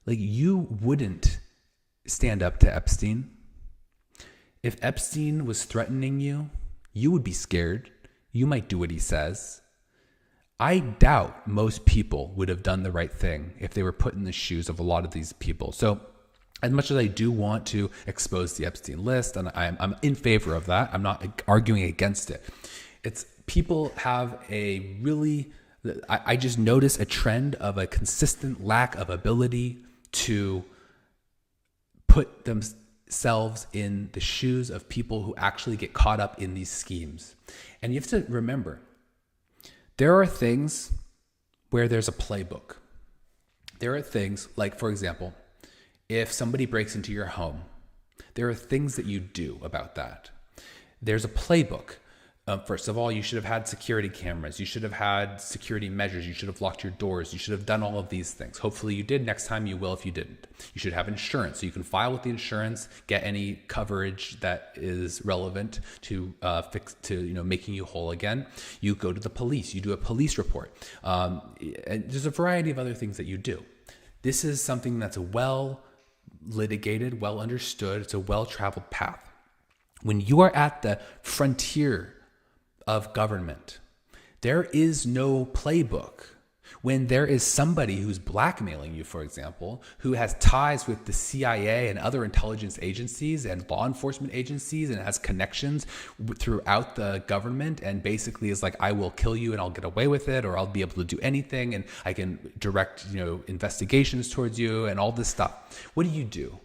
Like, you wouldn't stand up to Epstein. If Epstein was threatening you, you would be scared. You might do what he says. I doubt most people would have done the right thing if they were put in the shoes of a lot of these people. So as much as I do want to expose the Epstein list, and I'm in favor of that, I'm not arguing against it. It's people have a really, I just notice a trend of a consistent lack of ability to put themselves in the shoes of people who actually get caught up in these schemes. And you have to remember, there are things where there's a playbook. There are things like, for example, if somebody breaks into your home, there are things that you do about that. There's a playbook. First of all, you should have had security cameras. You should have had security measures. You should have locked your doors. You should have done all of these things. Hopefully you did. Next time you will if you didn't. You should have insurance, so you can file with the insurance, get any coverage that is relevant to making you whole again. You go to the police. You do a police report. And there's a variety of other things that you do. This is something that's well litigated, well understood. It's a well-traveled path. When you are at the frontier of government, there is no playbook. When there is somebody who's blackmailing you, for example, who has ties with the CIA and other intelligence agencies and law enforcement agencies and has connections throughout the government and basically is like, I will kill you and I'll get away with it, or I'll be able to do anything and I can direct, investigations towards you and all this stuff. What do?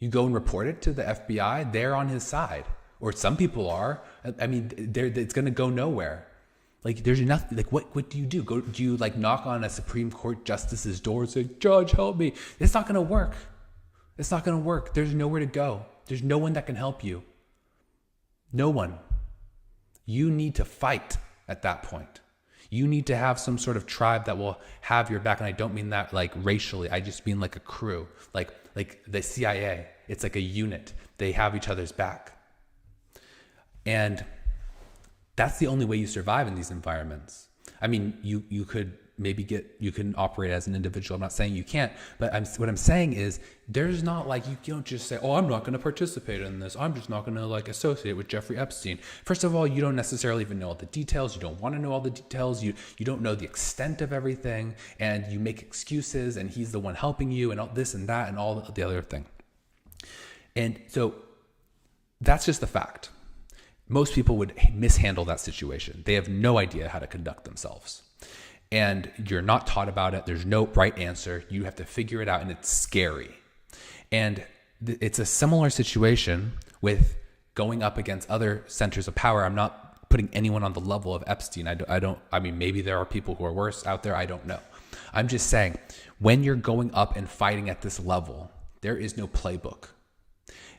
You go and report it to the FBI. They're on his side, or some people are. I mean, it's going to go nowhere. Like, there's nothing. Like, what do you do? Do you knock on a Supreme Court justice's door and say, "Judge, help me"? It's not going to work. It's not going to work. There's nowhere to go. There's no one that can help you. No one. You need to fight at that point. You need to have some sort of tribe that will have your back. And I don't mean that like racially. I just mean like a crew, like the CIA. It's like a unit. They have each other's back. And that's the only way you survive in these environments. I mean, you could maybe you can operate as an individual. I'm not saying you can't, but what I'm saying is there's not like, you don't just say, oh, I'm not going to participate in this. I'm just not going to associate with Jeffrey Epstein. First of all, you don't necessarily even know all the details. You don't want to know all the details. You don't know the extent of everything, and you make excuses, and he's the one helping you and all this and that and all the other thing. And so that's just the fact. Most people would mishandle that situation. They have no idea how to conduct themselves. And you're not taught about it. There's no right answer. You have to figure it out, and it's scary. And it's a similar situation with going up against other centers of power. I'm not putting anyone on the level of Epstein. I mean, maybe there are people who are worse out there. I don't know. I'm just saying, when you're going up and fighting at this level, there is no playbook.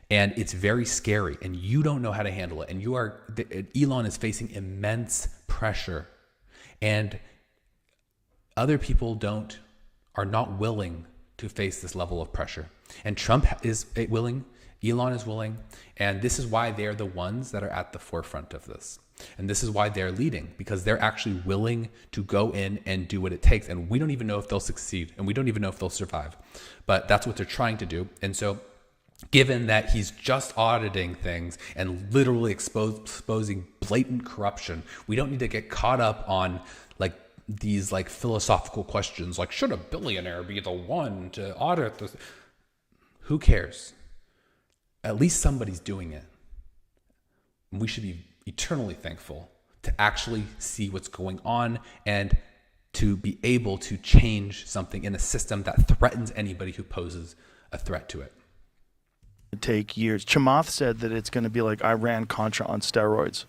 And it's very scary, and you don't know how to handle it. And Elon is facing immense pressure, and other people are not willing to face this level of pressure. And Trump is willing, Elon is willing, and this is why they're the ones that are at the forefront of this. And this is why they're leading, because they're actually willing to go in and do what it takes. And we don't even know if they'll succeed, and we don't even know if they'll survive. But that's what they're trying to do. And so, given that he's just auditing things and literally exposing blatant corruption, we don't need to get caught up on these philosophical questions like, should a billionaire be the one to audit this? Who cares? At least somebody's doing it. We should be eternally thankful to actually see what's going on and to be able to change something in a system that threatens anybody who poses a threat to it. Take years. Chamath said that it's going to be like Iran-Contra on steroids.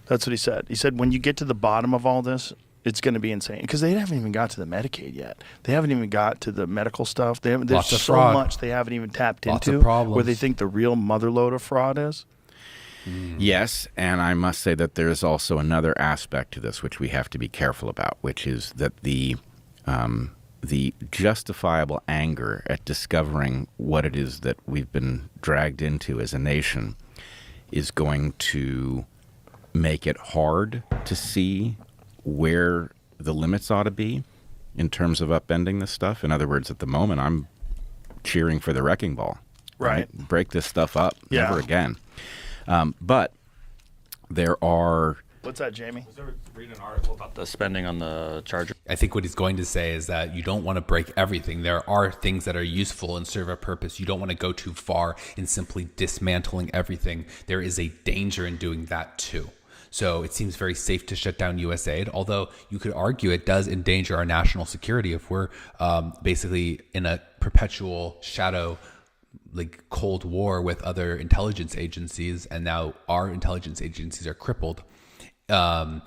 That's what he said. He said when you get to the bottom of all this, it's going to be insane, because they haven't even got to the Medicaid yet. They haven't even got to the medical stuff. There's so much they haven't even tapped into, where they think the real motherload of fraud is. Yes, and I must say that there is also another aspect to this which we have to be careful about, which is that the justifiable anger at discovering what it is that we've been dragged into as a nation is going to make it hard to see where the limits ought to be in terms of upending this stuff. In other words, at the moment, I'm cheering for the wrecking ball. Right? Break this stuff up. Yeah. Never again. But there are... What's that, Jamie? Was there reading an article about the spending on the charger? I think what he's going to say is that you don't want to break everything. There are things that are useful and serve a purpose. You don't want to go too far in simply dismantling everything. There is a danger in doing that too. So it seems very safe to shut down USAID, although you could argue it does endanger our national security if we're basically in a perpetual shadow Cold War with other intelligence agencies, and now our intelligence agencies are crippled. I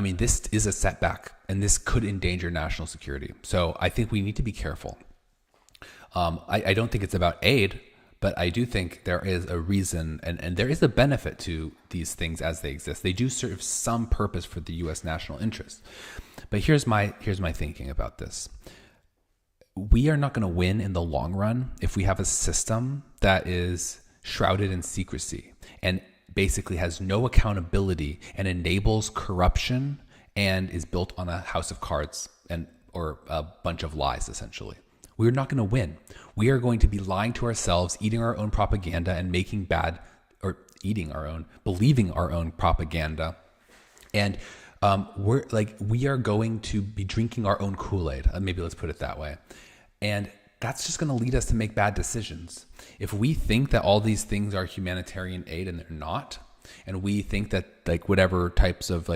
mean, this is a setback, and this could endanger national security. So I think we need to be careful. I don't think it's about aid, but I do think there is a reason, and there is a benefit to these things as they exist. They do serve some purpose for the U.S. national interest. But here's my thinking about this. We are not going to win in the long run if we have a system that is shrouded in secrecy and basically has no accountability and enables corruption and is built on a house of cards or a bunch of lies, essentially. We're not going to win. We are going to be lying to ourselves, eating our own propaganda and believing our own propaganda. And we are going to be drinking our own Kool-Aid. Maybe let's put it that way. And that's just going to lead us to make bad decisions. If we think that all these things are humanitarian aid and they're not, and we think that like whatever types of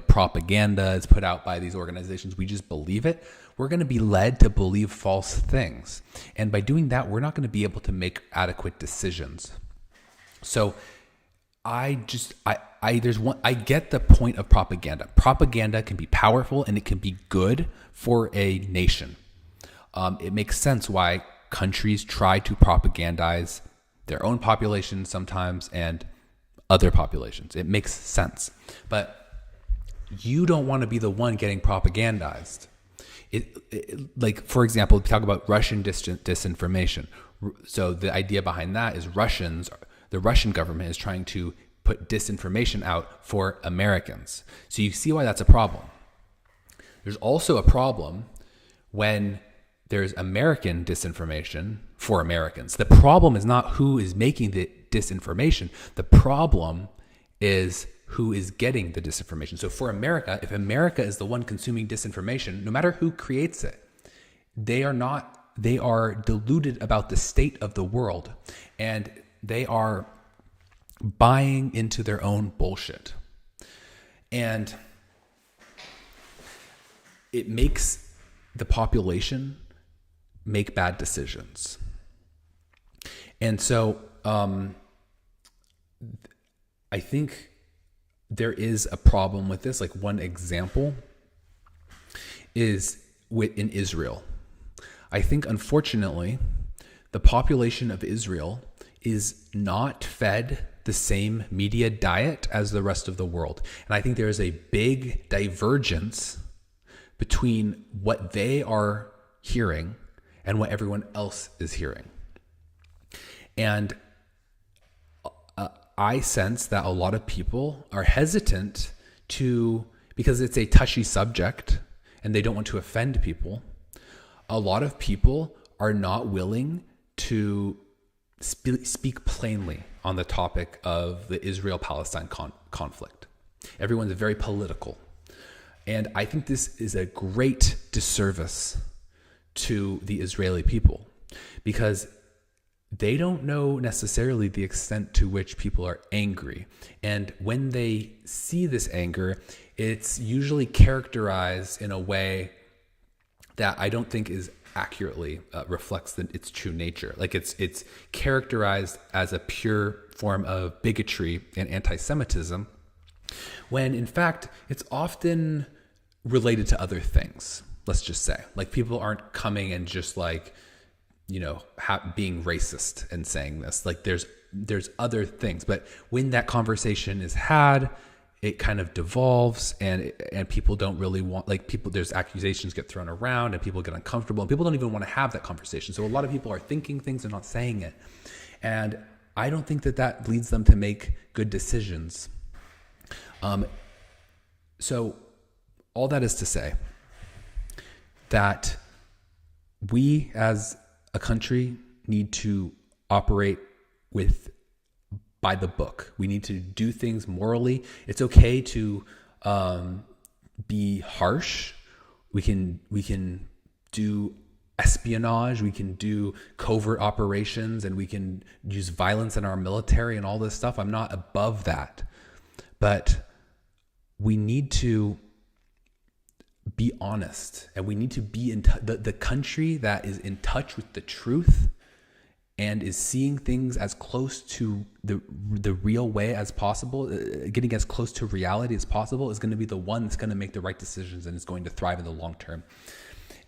propaganda is put out by these organizations, we just believe it, we're going to be led to believe false things. And by doing that, we're not going to be able to make adequate decisions. So I get the point of propaganda. Propaganda can be powerful and it can be good for a nation. It makes sense why countries try to propagandize their own population sometimes and other populations. It makes sense. But you don't want to be the one getting propagandized. Like, for example, talk about Russian disinformation. So the idea behind that is the Russian government is trying to put disinformation out for Americans. So you see why that's a problem. There's also a problem when there's American disinformation for Americans. The problem is not who is making the disinformation. The problem is who is getting the disinformation. So for America, if America is the one consuming disinformation, no matter who creates it, they are deluded about the state of the world, and they are buying into their own bullshit. And it makes the population make bad decisions. And so I think there is a problem with this. Like, one example is in Israel. I think, unfortunately, the population of Israel is not fed the same media diet as the rest of the world. And I think there is a big divergence between what they are hearing and what everyone else is hearing. And I sense that a lot of people are hesitant because it's a touchy subject and they don't want to offend people. A lot of people are not willing to speak plainly on the topic of the Israel-Palestine conflict. Everyone's very political. And I think this is a great disservice to the Israeli people, because they don't know necessarily the extent to which people are angry. And when they see this anger, it's usually characterized in a way that I don't think is accurately reflects its true nature. Like, it's characterized as a pure form of bigotry and anti-Semitism, when in fact it's often related to other things. Let's just say, like, people aren't coming and just like, being racist and saying this. Like, there's other things. But when that conversation is had, it kind of devolves, and people don't really want, there's accusations get thrown around and people get uncomfortable and people don't even want to have that conversation. So a lot of people are thinking things and not saying it. And I don't think that leads them to make good decisions. So all that is to say that we as a country need to operate by the book. We need to do things morally. It's okay to be harsh. We can do espionage. We can do covert operations, and we can use violence in our military and all this stuff. I'm not above that, but we need to be honest, and we need to be the country that is in touch with the truth and is seeing things as close to the real way as possible, getting as close to reality as possible, is going to be the one that's going to make the right decisions and is going to thrive in the long term.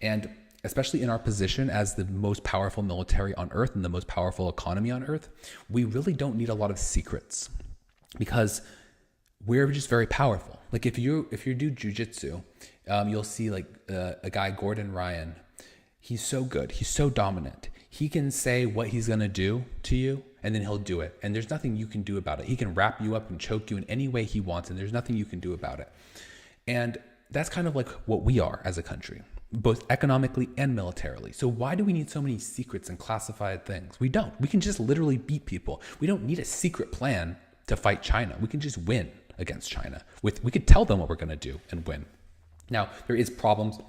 And especially in our position as the most powerful military on earth and the most powerful economy on earth, we really don't need a lot of secrets, because we're just very powerful. Like, if you do jujitsu, you'll see like a guy, Gordon Ryan. He's so good. He's so dominant. He can say what he's going to do to you, and then he'll do it. And there's nothing you can do about it. He can wrap you up and choke you in any way he wants, and there's nothing you can do about it. And that's kind of like what we are as a country, both economically and militarily. So why do we need so many secrets and classified things? We don't. We can just literally beat people. We don't need a secret plan to fight China. We can just win. against China. We could tell them what we're going to do and win. Now, there is problems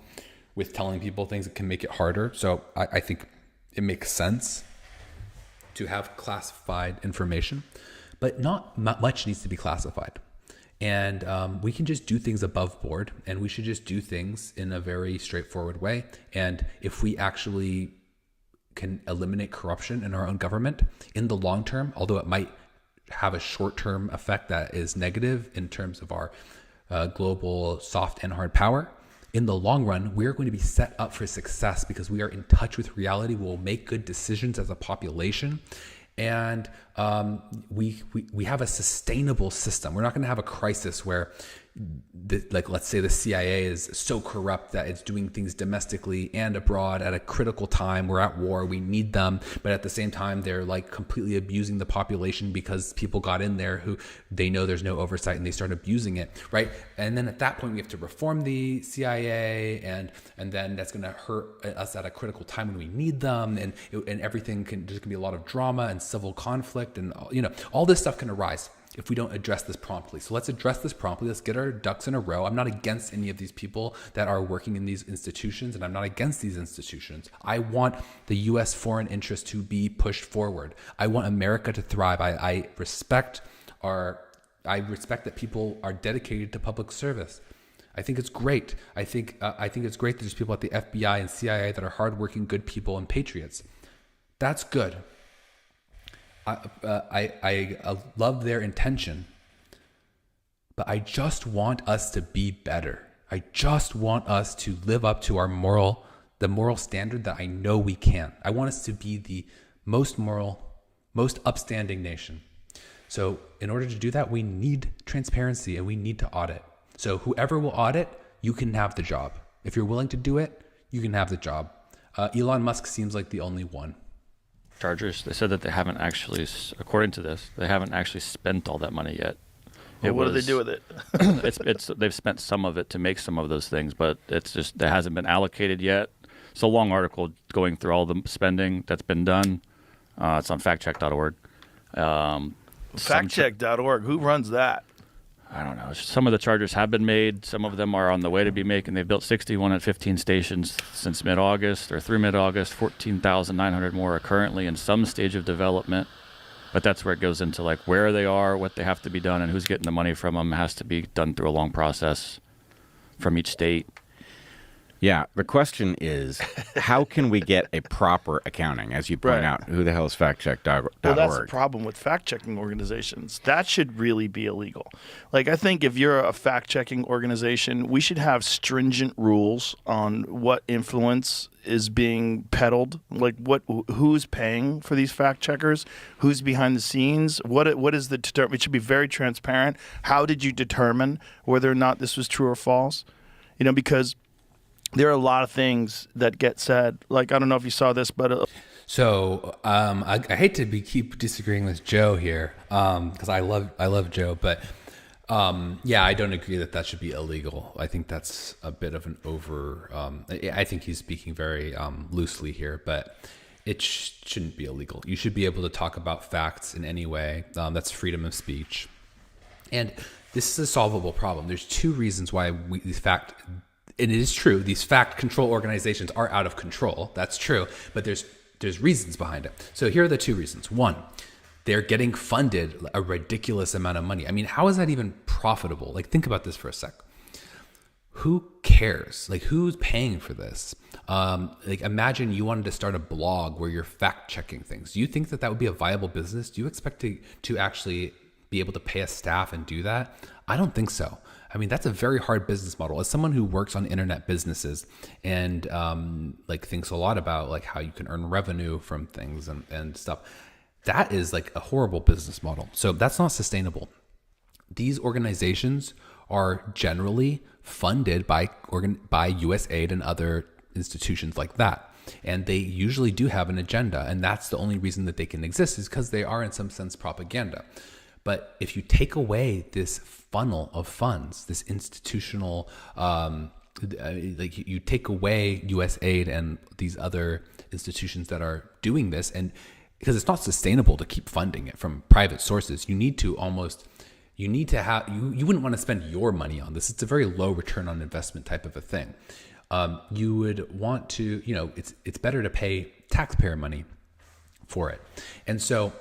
with telling people things that can make it harder. So I think it makes sense to have classified information, but not much needs to be classified. And we can just do things above board, and we should just do things in a very straightforward way. And if we actually can eliminate corruption in our own government in the long term, although it might have a short-term effect that is negative in terms of our global soft and hard power, in the long run, we're going to be set up for success because we are in touch with reality. We'll make good decisions as a population. And we have a sustainable system. We're not going to have a crisis where, let's say the CIA is so corrupt that it's doing things domestically and abroad at a critical time. We're at war. We need them. But at the same time, they're like completely abusing the population because people got in there who they know there's no oversight and they start abusing it, right? And then at that point, we have to reform the CIA, and then that's going to hurt us at a critical time when we need them. And everything there's going to be a lot of drama and civil conflict, and all this stuff can arise if we don't address this promptly. So let's address this promptly. Let's get our ducks in a row. I'm not against any of these people that are working in these institutions, and I'm not against these institutions. I want the U.S. foreign interest to be pushed forward. I want America to thrive. I respect that people are dedicated to public service. I think it's great. I think it's great that there's people at the FBI and CIA that are hardworking, good people and patriots. That's good. I love their intention, but I just want us to be better. I just want us to live up to the moral standard that I know we can. I want us to be the most moral, most upstanding nation. So in order to do that, we need transparency and we need to audit. So whoever will audit, you can have the job. If you're willing to do it, you can have the job. Elon Musk seems like the only one. Chargers, they said that they haven't actually, according to this, they haven't actually spent all that money yet. Well, what do they do with it? They've spent some of it to make some of those things, but it's just that hasn't been allocated yet. It's a long article going through all the spending that's been done. It's on factcheck.org. Factcheck.org. Who runs that? I don't know. Some of the chargers have been made. Some of them are on the way to be made, and they've built 61 at 15 stations since mid-August, or through mid-August. 14,900 more are currently in some stage of development. But that's where it goes into like where they are, what they have to be done, and who's getting the money from them. It has to be done through a long process from each state. Yeah, the question is, how can we get a proper accounting? As you point out, who the hell is factcheck.org? Well, that's the problem with fact-checking organizations. That should really be illegal. Like, I think if you're a fact-checking organization, we should have stringent rules on what influence is being peddled. Like, who's paying for these fact-checkers? Who's behind the scenes? What is the it should be very transparent. How did you determine whether or not this was true or false? Because there are a lot of things that get said. Like, I don't know if you saw this, but So I hate to keep disagreeing with Joe here because I love Joe, but I don't agree that should be illegal. I think that's a bit of an I think he's speaking very loosely here, but it shouldn't be illegal. You should be able to talk about facts in any way. That's freedom of speech, and this is a solvable problem. There's two reasons why and it is true, these fact control organizations are out of control. That's true, but there's reasons behind it. So here are the two reasons. One, they're getting funded a ridiculous amount of money. I mean, how is that even profitable? Like, think about this for a sec. Who cares? Like, who's paying for this? Imagine you wanted to start a blog where you're fact checking things. Do you think that would be a viable business? Do you expect to actually be able to pay a staff and do that? I don't think so. I mean, that's a very hard business model. As someone who works on internet businesses and thinks a lot about how you can earn revenue from things and stuff, that is like a horrible business model. So that's not sustainable. These organizations are generally funded by USAID and other institutions like that. And they usually do have an agenda. And that's the only reason that they can exist is because they are in some sense propaganda. But if you take away this funnel of funds, this institutional, you take away USAID and these other institutions that are doing this, and because it's not sustainable to keep funding it from private sources, you need to You need to have, you wouldn't want to spend your money on this. It's a very low return on investment type of a thing. You would want to, it's better to pay taxpayer money for it. And so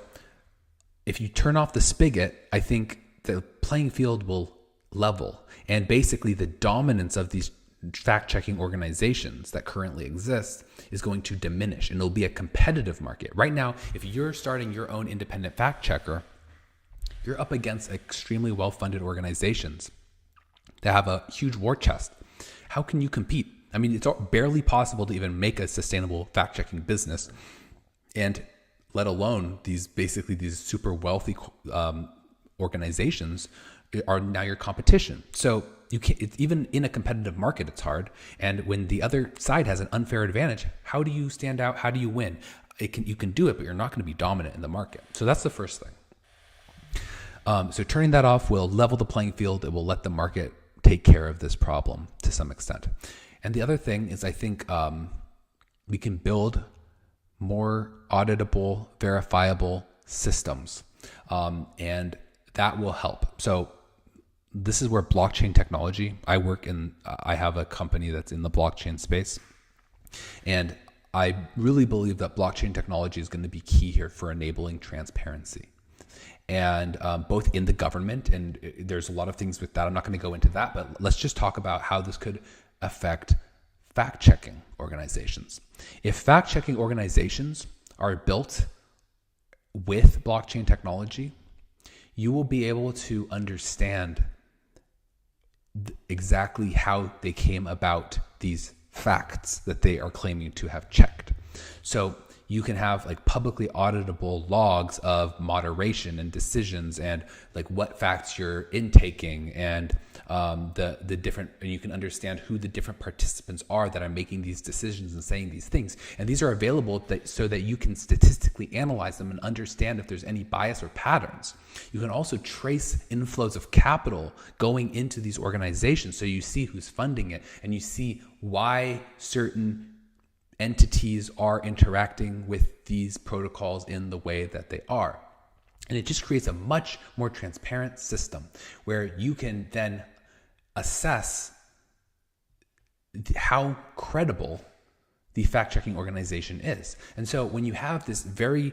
if you turn off the spigot, I think the playing field will level. And basically the dominance of these fact-checking organizations that currently exist is going to diminish, and it'll be a competitive market. Right now, if you're starting your own independent fact checker, you're up against extremely well-funded organizations that have a huge war chest. How can you compete? I mean, it's barely possible to even make a sustainable fact-checking business, and let alone these super wealthy organizations are now your competition. So you can't, it's even in a competitive market, it's hard. And when the other side has an unfair advantage, how do you stand out? How do you win? You can do it, but you're not going to be dominant in the market. So that's the first thing. So turning that off will level the playing field. It will let the market take care of this problem to some extent. And the other thing is, I think we can build more auditable, verifiable systems, and that will help. So this is where blockchain technology, I have a company that's in the blockchain space, and I really believe that blockchain technology is going to be key here for enabling transparency. And both in the government, and there's a lot of things with that. I'm not going to go into that, but let's just talk about how this could affect fact-checking organizations. If fact-checking organizations are built with blockchain technology, you will be able to understand exactly how they came about these facts that they are claiming to have checked. So you can have like publicly auditable logs of moderation and decisions, and like what facts you're intaking, and the different, and you can understand who the different participants are that are making these decisions and saying these things. And these are available so that you can statistically analyze them and understand if there's any bias or patterns. You can also trace inflows of capital going into these organizations, so you see who's funding it, and you see why certain entities are interacting with these protocols in the way that they are. And it just creates a much more transparent system where you can then assess how credible the fact-checking organization is. And so when you have this very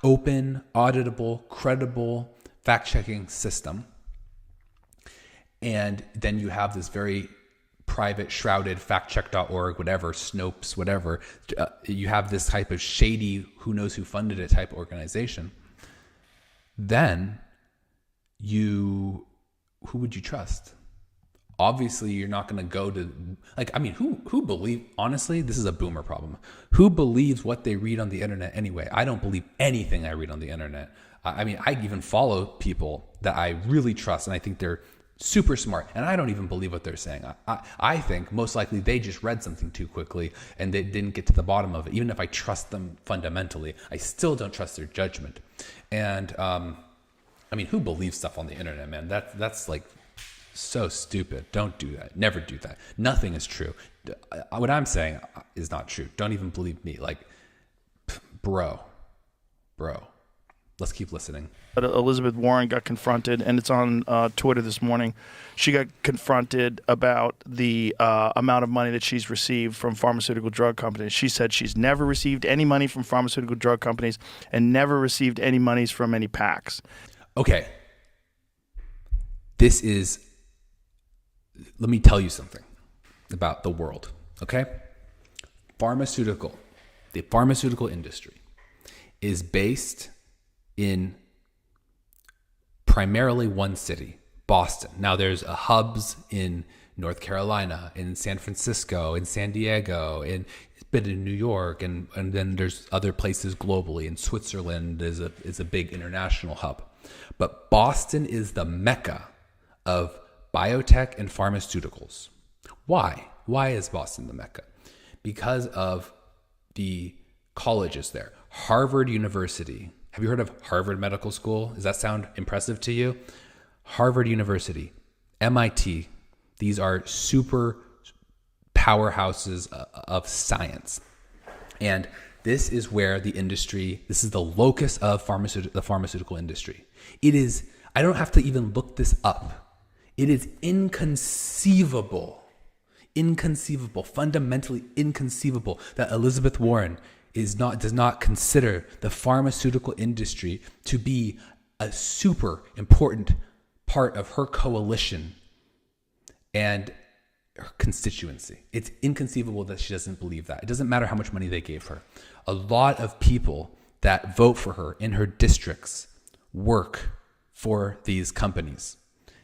open, auditable, credible fact-checking system, and then you have this very private, shrouded, factcheck.org, whatever, Snopes, whatever, you have this type of shady, who knows who funded it type organization, then who would you trust? Obviously, you're not going to go to, who believe, honestly, this is a boomer problem. Who believes what they read on the internet anyway? I don't believe anything I read on the internet. I even follow people that I really trust, and I think they're super smart, and I don't even believe what they're saying. I think most likely they just read something too quickly and they didn't get to the bottom of it. Even if I trust them fundamentally, I still don't trust their judgment. And who believes stuff on the internet, man? That's like so stupid. Don't do that. Never do that. Nothing is true. What I'm saying is not true. Don't even believe me. Like, bro. Let's keep listening. Elizabeth Warren got confronted, and it's on Twitter this morning. She got confronted about the amount of money that she's received from pharmaceutical drug companies. She said she's never received any money from pharmaceutical drug companies and never received any monies from any PACs. Okay. Let me tell you something about the world, okay? The pharmaceutical industry is based in primarily one city, Boston. Now there's hubs in North Carolina, in San Francisco, in San Diego, in New York, and then there's other places globally. In Switzerland is a big international hub. But Boston is the mecca of biotech and pharmaceuticals. Why? Why is Boston the mecca? Because of the colleges there. Harvard University. Have you heard of Harvard Medical School? Does that sound impressive to you? Harvard University, MIT, these are super powerhouses of science. And this is where this is the locus of the pharmaceutical industry. It is, I don't have to even look this up. It is inconceivable, fundamentally inconceivable that Elizabeth Warren does not consider the pharmaceutical industry to be a super important part of her coalition and her constituency. It's inconceivable that she doesn't believe that. It doesn't matter how much money they gave her. A lot of people that vote for her in her districts work for these companies.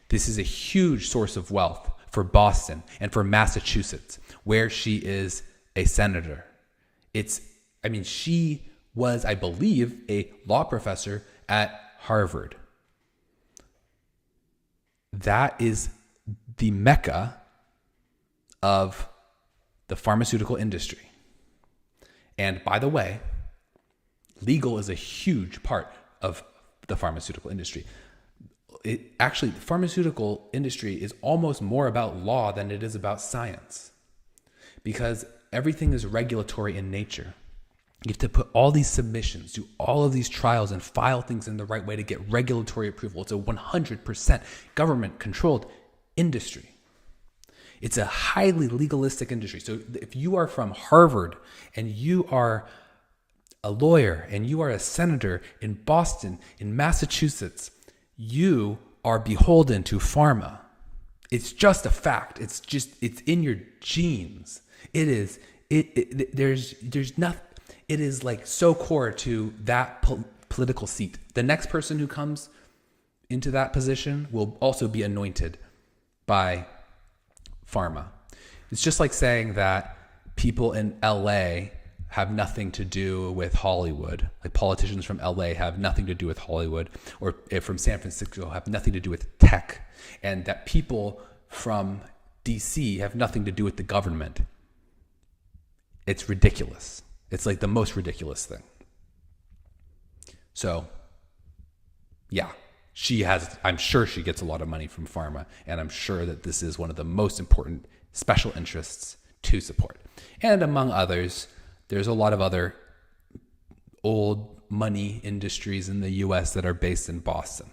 This is a huge source of wealth for Boston and for Massachusetts, where she is a senator. She was, I believe, a law professor at Harvard. That is the mecca of the pharmaceutical industry. And by the way, legal is a huge part of the pharmaceutical industry. The pharmaceutical industry is almost more about law than it is about science, because everything is regulatory in nature. You have to put all these submissions, do all of these trials, and file things in the right way to get regulatory approval. It's a 100% government-controlled industry. It's a highly legalistic industry. So if you are from Harvard and you are a lawyer and you are a senator in Boston, in Massachusetts, you are beholden to pharma. It's just a fact. It's in your genes. There's nothing. It is like so core to that political seat. The next person who comes into that position will also be anointed by pharma. It's just like saying that people in LA have nothing to do with Hollywood. Like politicians from LA have nothing to do with Hollywood, or from San Francisco have nothing to do with tech, and that people from DC have nothing to do with the government. It's ridiculous. It's like the most ridiculous thing. So, yeah, I'm sure she gets a lot of money from pharma, and I'm sure that this is one of the most important special interests to support. And among others, there's a lot of other old money industries in the US that are based in Boston,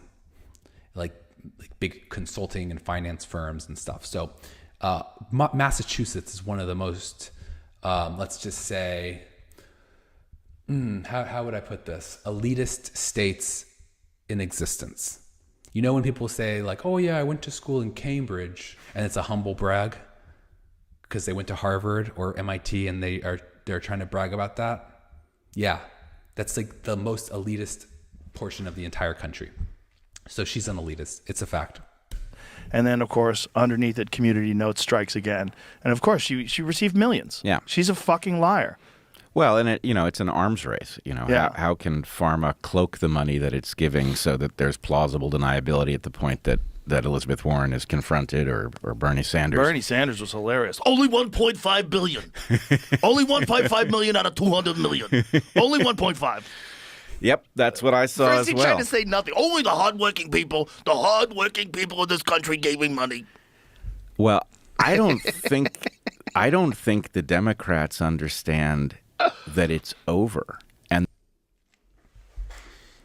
like big consulting and finance firms and stuff. So Massachusetts is one of the most, let's just say, how would I put this? Elitist states in existence. You know when people say like, oh yeah, I went to school in Cambridge, and it's a humble brag because they went to Harvard or MIT and they're trying to brag about that? Yeah, that's like the most elitist portion of the entire country. So she's an elitist. It's a fact. And then, of course, underneath it, Community Notes strikes again. And of course, she received millions. Yeah. She's a fucking liar. Well, and it's an arms race. Yeah. How can pharma cloak the money that it's giving so that there's plausible deniability at the point that Elizabeth Warren is confronted, or Bernie Sanders? Bernie Sanders was hilarious. Only 1.5 billion. Only 1.5 million out of 200 million. Only 1.5. Yep, that's what I saw First as well. he tried to say nothing. Only the hardworking people in this country gave him money. Well, I don't think the Democrats understand that it's over. And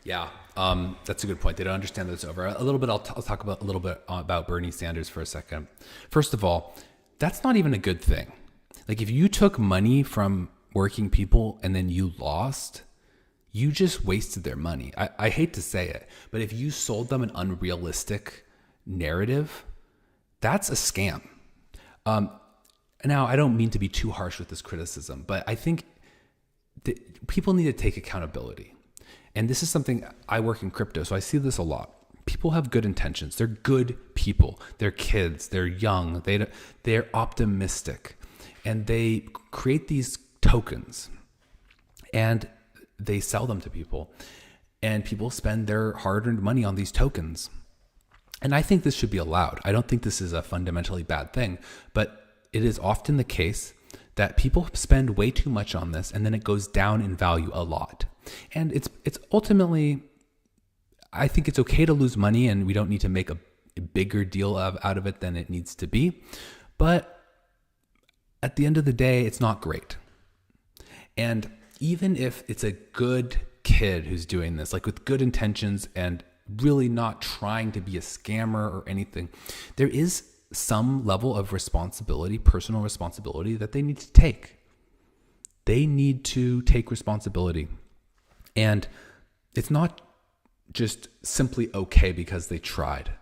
yeah, that's a good point. They don't understand that it's over. A little bit. I'll talk about a little bit about Bernie Sanders for a second. First of all, that's not even a good thing. Like if you took money from working people and then you lost, you just wasted their money. I hate to say it, but if you sold them an unrealistic narrative, that's a scam. Now, I don't mean to be too harsh with this criticism, but I think that people need to take accountability. And this is something, I work in crypto, so I see this a lot. People have good intentions. They're good people. They're kids. They're young. They're optimistic. And they create these tokens and they sell them to people. And people spend their hard-earned money on these tokens. And I think this should be allowed. I don't think this is a fundamentally bad thing, but it is often the case that people spend way too much on this and then it goes down in value a lot. And it's ultimately, I think it's okay to lose money and we don't need to make a bigger deal out of it than it needs to be. But at the end of the day, it's not great. And even if it's a good kid who's doing this, like with good intentions and really not trying to be a scammer or anything. There is some level of responsibility, personal responsibility that they need to take. They need to take responsibility. And it's not just simply okay because they tried.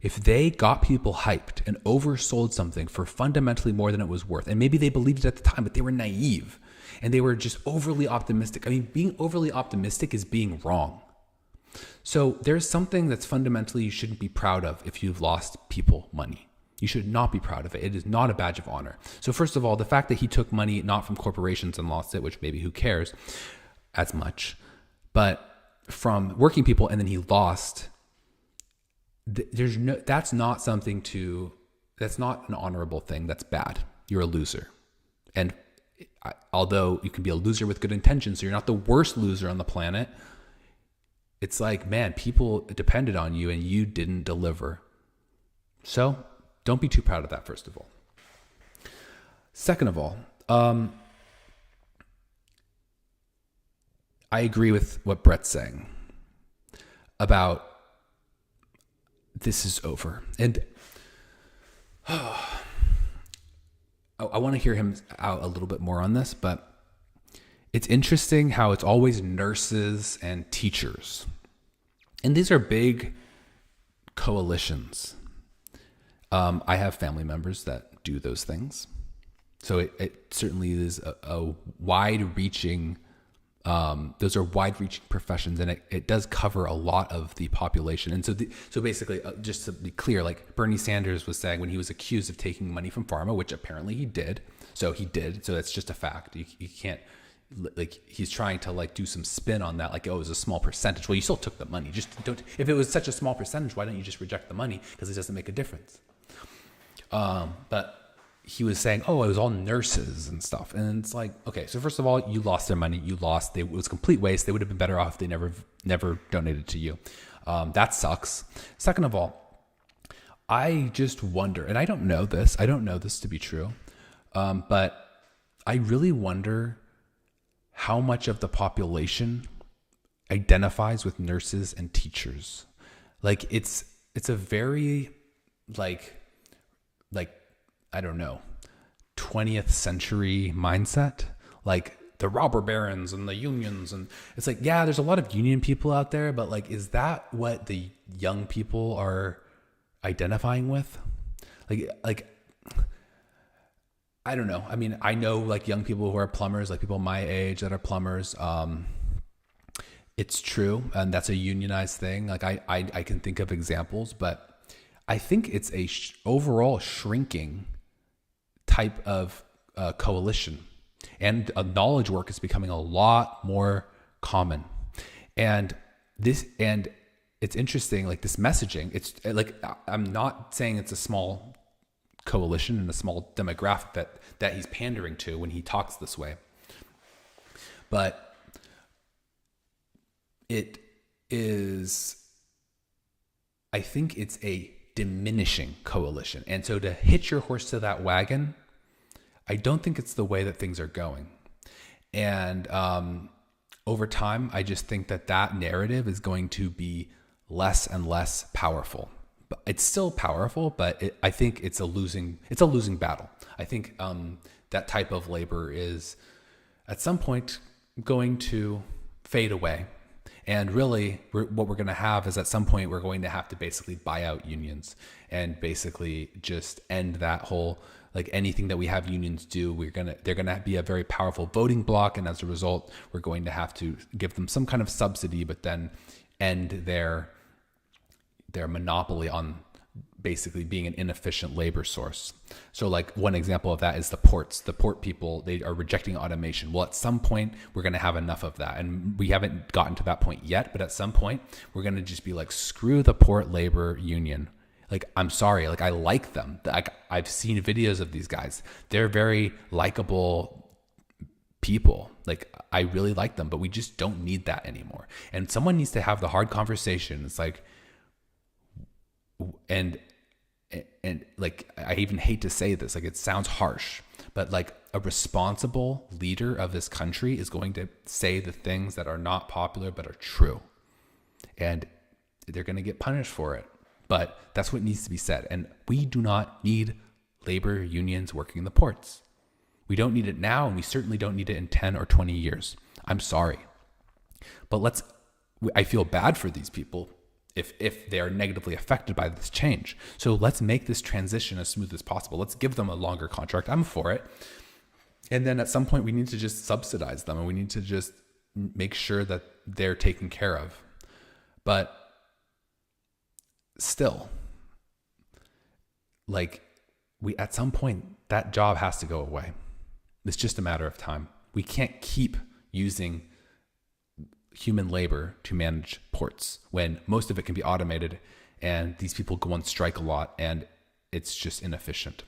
If they got people hyped and oversold something for fundamentally more than it was worth, and maybe they believed it at the time, but they were naive and they were just overly optimistic. I mean, being overly optimistic is being wrong. So there's something that's fundamentally you shouldn't be proud of if you've lost people money. You should not be proud of it. It is not a badge of honor. So first of all, the fact that he took money not from corporations and lost it, which maybe who cares as much, but from working people and then he lost, that's not an honorable thing. That's bad. You're a loser. And although you can be a loser with good intentions, so you're not the worst loser on the planet, it's like, man, people depended on you and you didn't deliver. So don't be too proud of that, first of all. Second of all, I agree with what Bret's saying about this is over. And I want to hear him out a little bit more on this, but it's interesting how it's always nurses and teachers. And these are big coalitions. I have family members that do those things. So it certainly is a wide-reaching, those are wide-reaching professions, and it does cover a lot of the population. And so basically, just to be clear, like Bernie Sanders was saying when he was accused of taking money from pharma, which apparently he did. So he did. So that's just a fact. You can't, like, he's trying to like do some spin on that, like, oh, it was a small percentage. Well, you still took the money. Just don't. If it was such a small percentage, why don't you just reject the money? Because it doesn't make a difference. But he was saying, oh, it was all nurses and stuff. And it's like, okay, so first of all, you lost their money. It was complete waste. They would have been better off if they never donated to you. That sucks. Second of all, I just wonder, and I don't know this to be true, but I really wonder how much of the population identifies with nurses and teachers. Like it's a very like I don't know, 20th century mindset, like the robber barons and the unions. And it's like, yeah, there's a lot of union people out there, but like, is that what the young people are identifying with? Like, I don't know. I mean, I know like young people who are plumbers, like people my age that are plumbers. It's true. And that's a unionized thing. Like I can think of examples, but I think it's a overall shrinking type of coalition, and knowledge work is becoming a lot more common. And it's interesting, like this messaging, it's like, I'm not saying it's a small coalition and a small demographic that he's pandering to when he talks this way, but it is, I think it's a diminishing coalition. And so to hitch your horse to that wagon, I don't think it's the way that things are going. And over time, I just think that narrative is going to be less and less powerful. But it's still powerful, but I think it's a losing battle. I think that type of labor is at some point going to fade away. And really, what we're going to have is at some point, we're going to have to basically buy out unions and basically just end that whole, like anything that we have unions do, they're going to be a very powerful voting bloc. And as a result, we're going to have to give them some kind of subsidy, but then end their monopoly on basically being an inefficient labor source. So like one example of that is the ports. The port people, they are rejecting automation. Well, at some point, we're going to have enough of that. And we haven't gotten to that point yet, but at some point, we're going to just be like, screw the port labor union. Like, I'm sorry, like I like them. Like, I've seen videos of these guys. They're very likable people. Like, I really like them, but we just don't need that anymore. And someone needs to have the hard conversation. It's like, and like, I even hate to say this, like it sounds harsh, but like a responsible leader of this country is going to say the things that are not popular but are true. And they're going to get punished for it. But that's what needs to be said. And we do not need labor unions working the ports. We don't need it now, and we certainly don't need it in 10 or 20 years. I'm sorry. But I feel bad for these people if they are negatively affected by this change. So let's make this transition as smooth as possible. Let's give them a longer contract. I'm for it. And then at some point we need to just subsidize them, and we need to just make sure that they're taken care of. But still, at some point that job has to go away. It's just a matter of time. We can't keep using human labor to manage ports when most of it can be automated, and these people go on strike a lot, and it's just inefficient.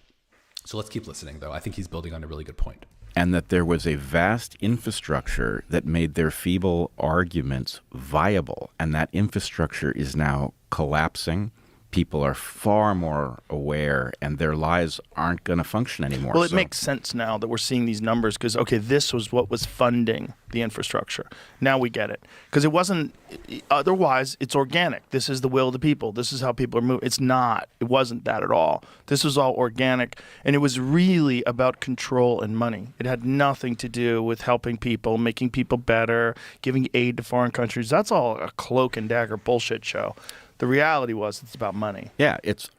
So let's keep listening, though. I think he's building on a really good point. And that there was a vast infrastructure that made their feeble arguments viable, and that infrastructure is now collapsing. People are far more aware, and their lives aren't going to function anymore. Well, it makes sense now that we're seeing these numbers because, okay, this was what was funding the infrastructure. Now we get it. Because it wasn't, otherwise, it's organic. This is the will of the people. This is how people are moving. It's not. It wasn't that at all. This was all organic, and it was really about control and money. It had nothing to do with helping people, making people better, giving aid to foreign countries. That's all a cloak and dagger bullshit show. The reality was it's about money. Yeah, it's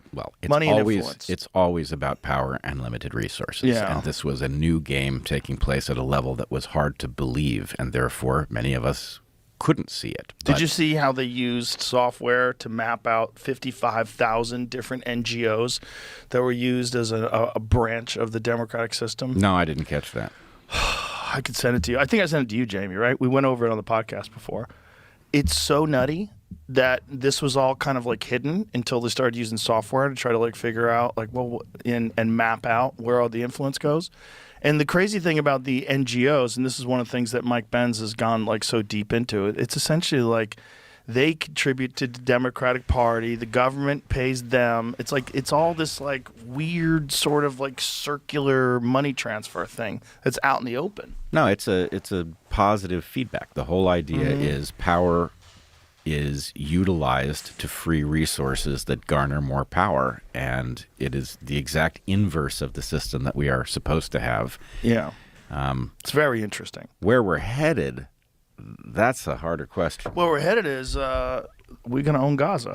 money and influence. It's always about power and limited resources. Yeah. And this was a new game taking place at a level that was hard to believe, and therefore many of us couldn't see it. Did you see how they used software to map out 55,000 different NGOs that were used as a branch of the democratic system? No, I didn't catch that. I could send it to you. I think I sent it to you, Jamie, right? We went over it on the podcast before. It's so nutty that this was all kind of hidden until they started using software to try to figure out and map out where all the influence goes. And the crazy thing about the NGOs, and this is one of the things that Mike Benz has gone so deep into, it's essentially they contribute to the Democratic Party, the government pays them. It's all this weird sort of circular money transfer thing that's out in the open. No, it's a positive feedback. The whole idea is power is utilized to free resources that garner more power, and it is the exact inverse of the system that we are supposed to have. Yeah. It's very interesting. Where we're headed, that's a harder question. Where we're headed is we're going to own Gaza.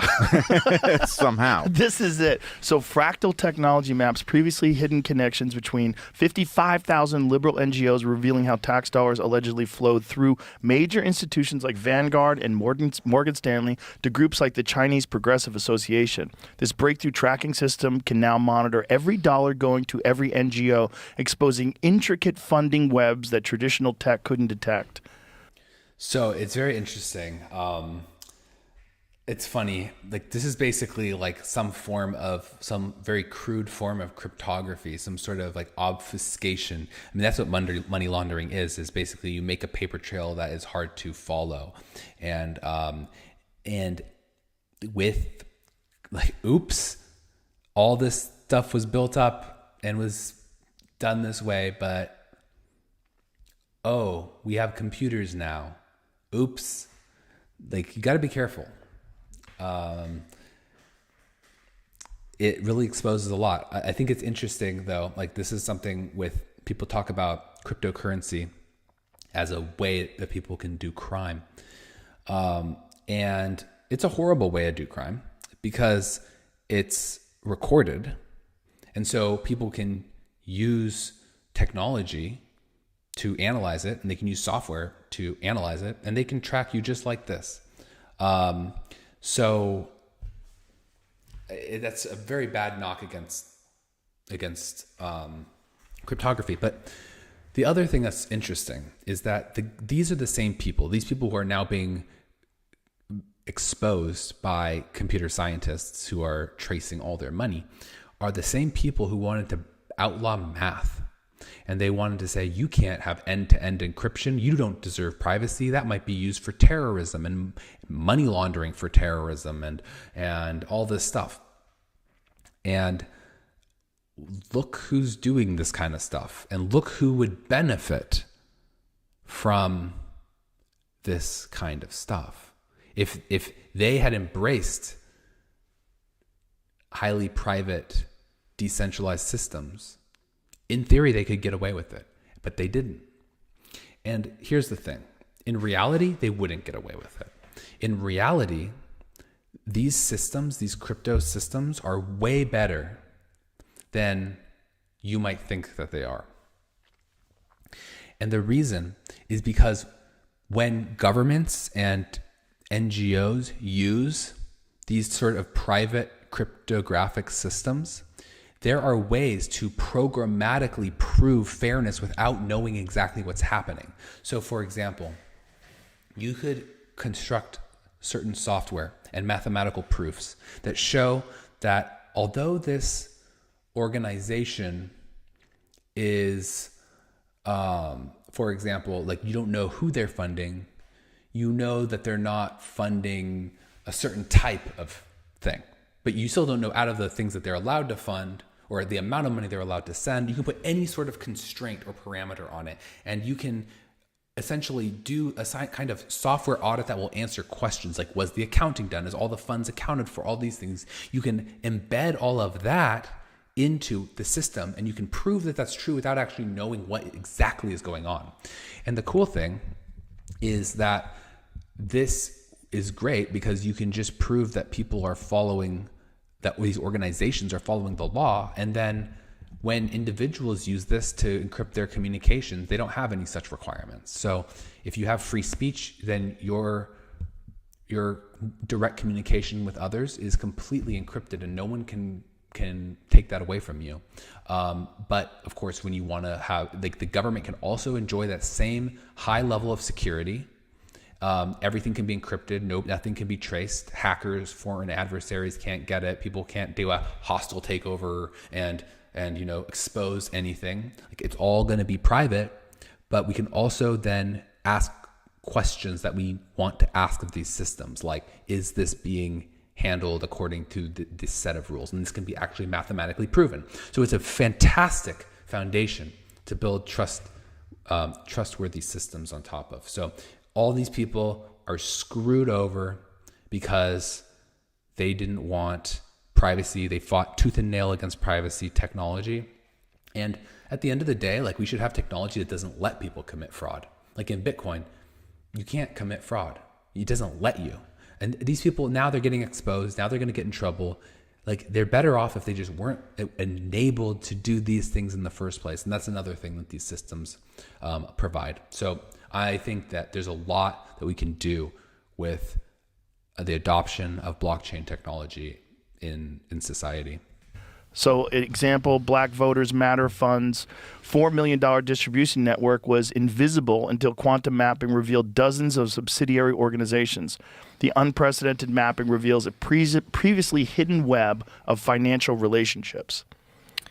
Somehow. This is it. So Fractal Technology maps previously hidden connections between 55,000 liberal NGOs, revealing how tax dollars allegedly flowed through major institutions like Vanguard and Morgan Stanley to groups like the Chinese Progressive Association. This breakthrough tracking system can now monitor every dollar going to every NGO, exposing intricate funding webs that traditional tech couldn't detect. So it's very interesting. It's funny. This is basically some very crude form of cryptography, some sort of obfuscation. I mean, that's what money laundering is basically you make a paper trail that is hard to follow. And with oops, all this stuff was built up and was done this way, but we have computers now. Oops. You got to be careful. It really exposes a lot. I think it's interesting though, this is something with people talk about cryptocurrency as a way that people can do crime. And it's a horrible way to do crime because it's recorded. And so people can use technology to analyze it, and they can use software to analyze it, and they can track you just like this. So that's a very bad knock against cryptography. But the other thing that's interesting is that these are the same people. These people who are now being exposed by computer scientists who are tracing all their money are the same people who wanted to outlaw math. And they wanted to say, you can't have end-to-end encryption. You don't deserve privacy. That might be used for terrorism and money laundering for terrorism and all this stuff. And look who's doing this kind of stuff. And look who would benefit from this kind of stuff. If they had embraced highly private, decentralized systems, in theory, they could get away with it, but they didn't. And here's the thing. In reality, they wouldn't get away with it. In reality, these systems, these crypto systems, are way better than you might think that they are. And the reason is because when governments and NGOs use these sort of private cryptographic systems, there are ways to programmatically prove fairness without knowing exactly what's happening. So for example, you could construct certain software and mathematical proofs that show that although this organization is, for example, like you don't know who they're funding, you know that they're not funding a certain type of thing, but you still don't know out of the things that they're allowed to fund or the amount of money they're allowed to send. You can put any sort of constraint or parameter on it, and you can essentially do a kind of software audit that will answer questions like, was the accounting done? Is all the funds accounted for? All these things. You can embed all of that into the system, and you can prove that that's true without actually knowing what exactly is going on. And the cool thing is that this is great because you can just prove that people are following, that these organizations are following the law. And then when individuals use this to encrypt their communications, they don't have any such requirements. So if you have free speech, then your direct communication with others is completely encrypted and no one can take that away from you. But of course, when you want to have, like, the government can also enjoy that same high level of security. Everything can be encrypted. Nothing can be traced. Hackers, foreign adversaries can't get it. People can't do a hostile takeover and expose anything. Like, it's all going to be private, but we can also then ask questions that we want to ask of these systems, like, is this being handled according to this set of rules? And this can be actually mathematically proven. So it's a fantastic foundation to build trustworthy systems on top of. So all these people are screwed over because they didn't want privacy. They fought tooth and nail against privacy technology. And at the end of the day, like, we should have technology that doesn't let people commit fraud. Like in Bitcoin, you can't commit fraud. It doesn't let you. And these people, now they're getting exposed. Now they're going to get in trouble. Like, they're better off if they just weren't enabled to do these things in the first place. And that's another thing that these systems provide. So I think that there's a lot that we can do with the adoption of blockchain technology in society. So, example, Black Voters Matter Fund's $4 million distribution network was invisible until quantum mapping revealed dozens of subsidiary organizations. The unprecedented mapping reveals a previously hidden web of financial relationships.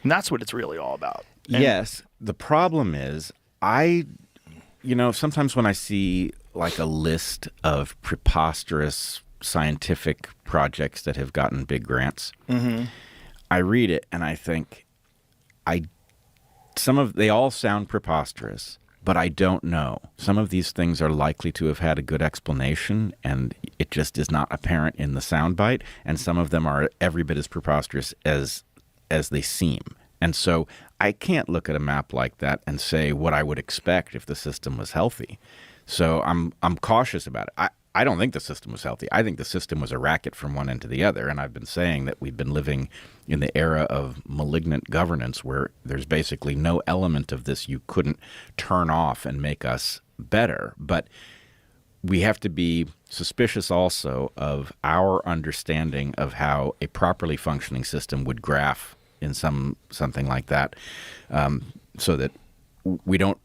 And that's what it's really all about. And yes. The problem is, sometimes when I see like a list of preposterous scientific projects that have gotten big grants, I read it and I think, they all sound preposterous, but I don't know. Some of these things are likely to have had a good explanation, and it just is not apparent in the soundbite. And some of them are every bit as preposterous as they seem. And so I can't look at a map like that and say what I would expect if the system was healthy. So I'm cautious about it. I don't think the system was healthy. I think the system was a racket from one end to the other. And I've been saying that we've been living in the era of malignant governance where there's basically no element of this you couldn't turn off and make us better. But we have to be suspicious also of our understanding of how a properly functioning system would graph in something like that, so that we don't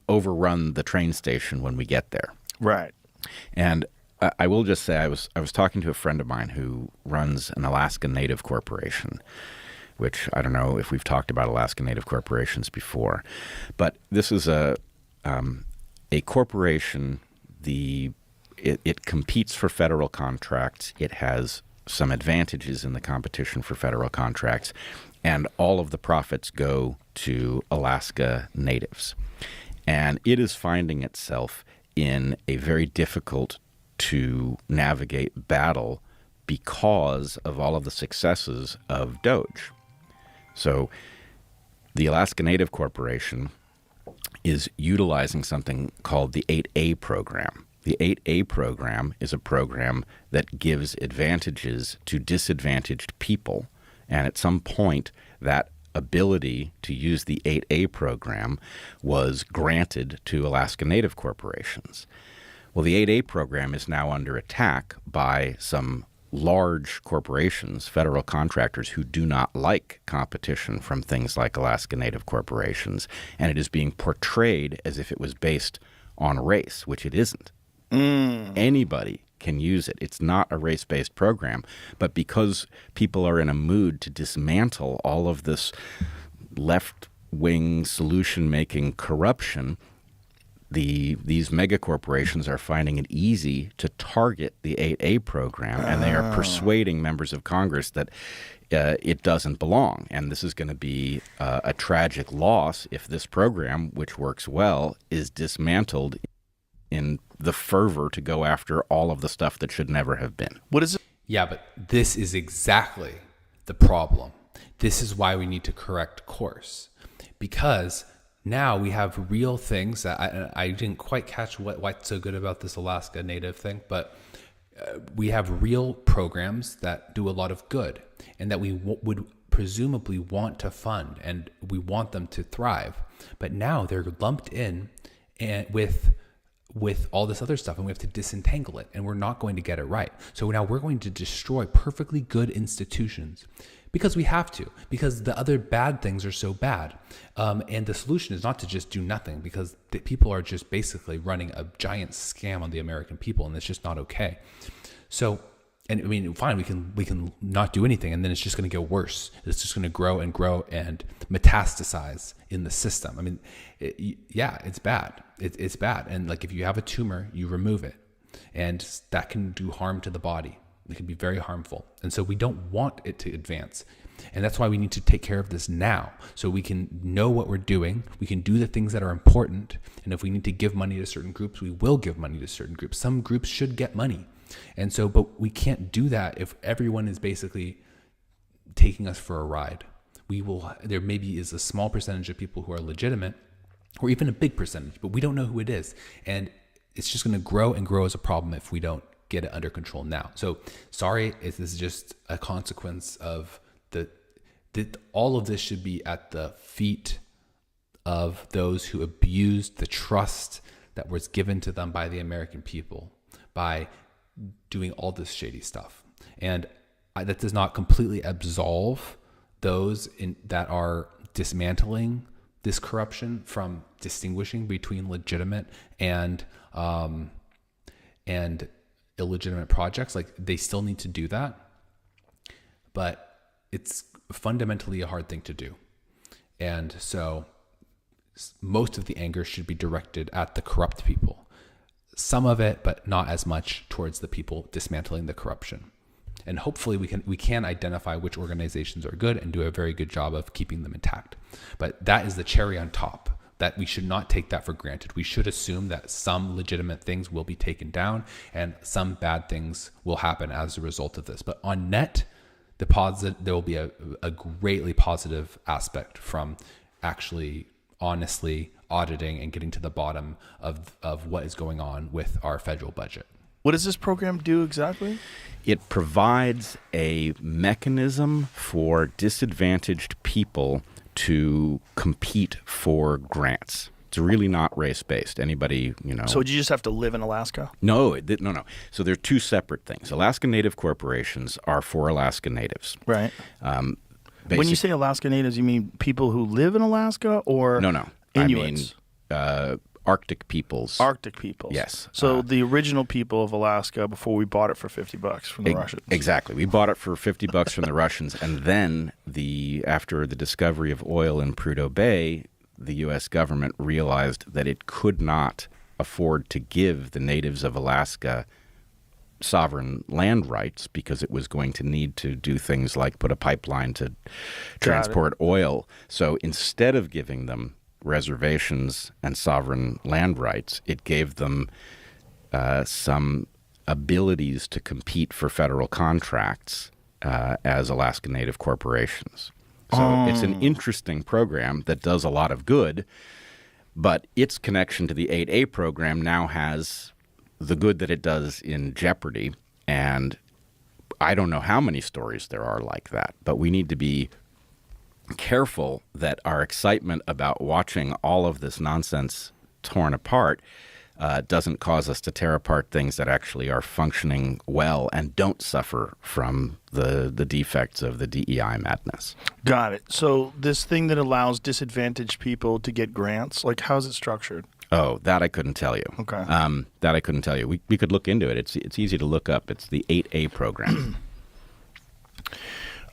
overrun the train station when we get there. Right. And I will just say I was talking to a friend of mine who runs an Alaska Native corporation, which I don't know if we've talked about Alaska Native corporations before, but this is a corporation. It competes for federal contracts. It has some advantages in the competition for federal contracts, and all of the profits go to Alaska Natives. And it is finding itself in a very difficult to navigate battle because of all of the successes of Doge. So the Alaska Native Corporation is utilizing something called the 8A program. The 8A program is a program that gives advantages to disadvantaged people, and at some point that ability to use the 8A program was granted to Alaska Native corporations. Well, the 8A program is now under attack by some large corporations, federal contractors, who do not like competition from things like Alaska Native corporations, and it is being portrayed as if it was based on race, which it isn't. Anybody can use it. It's not a race-based program, but because people are in a mood to dismantle all of this left-wing solution-making corruption, these mega corporations are finding it easy to target the 8A program, and they are persuading members of Congress that it doesn't belong. And this is going to be a tragic loss if this program, which works well, is dismantled in the fervor to go after all of the stuff that should never have been. What is it? Yeah, but this is exactly the problem. This is why we need to correct course, because now we have real things that I didn't quite catch what's so good about this Alaska Native thing, but we have real programs that do a lot of good and that we would presumably want to fund, and we want them to thrive. But now they're lumped in and with all this other stuff, and we have to disentangle it, and we're not going to get it right. So now we're going to destroy perfectly good institutions because we have to, because the other bad things are so bad. And the solution is not to just do nothing, because the people are just basically running a giant scam on the American people, and it's just not okay. So, and I mean, fine, we can not do anything, and then it's just going to get worse. It's just going to grow and grow and metastasize in the system. I mean, it's bad. It's bad. And like, if you have a tumor, you remove it, and that can do harm to the body. It can be very harmful. And so we don't want it to advance. And that's why we need to take care of this now, so we can know what we're doing. We can do the things that are important. And if we need to give money to certain groups, we will give money to certain groups. Some groups should get money. And so, but we can't do that if everyone is basically taking us for a ride. There maybe is a small percentage of people who are legitimate, or even a big percentage, but we don't know who it is. And it's just going to grow and grow as a problem if we don't get it under control now. So sorry, this is just a consequence of all of this should be at the feet of those who abused the trust that was given to them by the American people by doing all this shady stuff. And that does not completely absolve those that are dismantling this corruption from distinguishing between legitimate and illegitimate projects. Like, they still need to do that, but it's fundamentally a hard thing to do. And so most of the anger should be directed at the corrupt people. Some of it, but not as much, towards the people dismantling the corruption. And hopefully we can identify which organizations are good and do a very good job of keeping them intact. But that is the cherry on top, that we should not take that for granted. We should assume that some legitimate things will be taken down and some bad things will happen as a result of this. But on net, there will be a greatly positive aspect from actually honestly auditing and getting to the bottom of what is going on with our federal budget. What does this program do exactly? It provides a mechanism for disadvantaged people to compete for grants. It's really not race-based. Anybody, So would you just have to live in Alaska? No. So they're two separate things. Alaska Native corporations are for Alaska Natives. Right. When you say Alaska Natives, you mean people who live in Alaska, or No. Inuits? I mean Arctic peoples. Arctic peoples. Yes. So the original people of Alaska before we bought it for $50 from the Russians. Exactly. We bought it for $50 from the Russians, and then after the discovery of oil in Prudhoe Bay, the U.S. government realized that it could not afford to give the natives of Alaska sovereign land rights, because it was going to need to do things like put a pipeline to transport oil. So instead of giving them reservations and sovereign land rights, it gave them some abilities to compete for federal contracts as Alaska Native corporations. So it's an interesting program that does a lot of good, but its connection to the 8A program now has the good that it does in jeopardy. And I don't know how many stories there are like that, but we need to be careful that our excitement about watching all of this nonsense torn apart doesn't cause us to tear apart things that actually are functioning well and don't suffer from the defects of the DEI madness. Got it. So this thing that allows disadvantaged people to get grants, like how's it structured? Oh, that I couldn't tell you. Okay. That I couldn't tell you. We could look into it. It's easy to look up. It's the 8A program.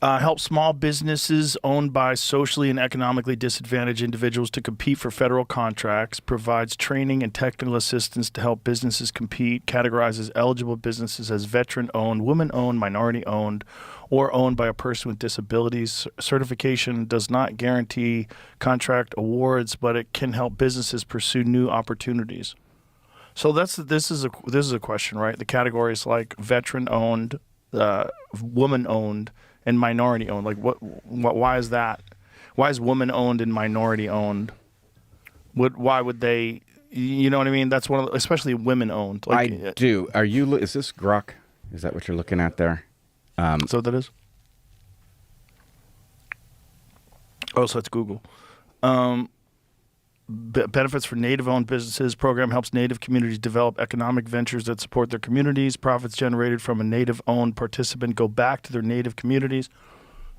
Help small businesses owned by socially and economically disadvantaged individuals to compete for federal contracts, provides training and technical assistance to help businesses compete, categorizes eligible businesses as veteran-owned, women-owned, minority-owned, or owned by a person with disabilities. Certification does not guarantee contract awards, but it can help businesses pursue new opportunities. So this is a question, right? The categories like veteran-owned, woman-owned, and minority owned. Like why is that? Why is woman owned and minority owned? Why would they, you know what I mean? That's one of the, especially women owned. Like, I do. Is this Grok? Is that what you're looking at there? So what that is? Oh, so that's Google. Benefits for Native-owned businesses. Program helps Native communities develop economic ventures that support their communities. Profits generated from a Native-owned participant go back to their Native communities.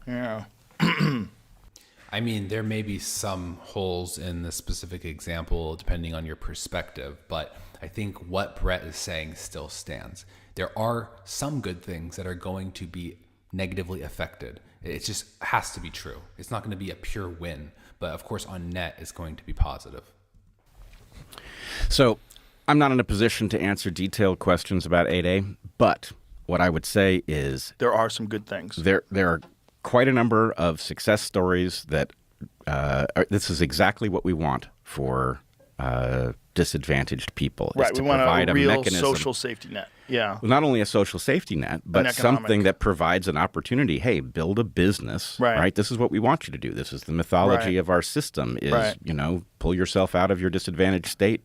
Yeah. I mean, there may be some holes in the specific example depending on your perspective, but I think what Bret is saying still stands. There are some good things that are going to be negatively affected. It just has to be true. It's not going to be a pure win. But of course, on net, it's going to be positive. So I'm not in a position to answer detailed questions about 8A, but what I would say is there are some good things. There are quite a number of success stories that this is exactly what we want for disadvantaged people. Right, is to we want provide a real mechanism, social safety net. Yeah. Well, not only a social safety net, but something that provides an opportunity. Hey, build a business, right? This is what we want you to do. This is the mythology of our system is, pull yourself out of your disadvantaged state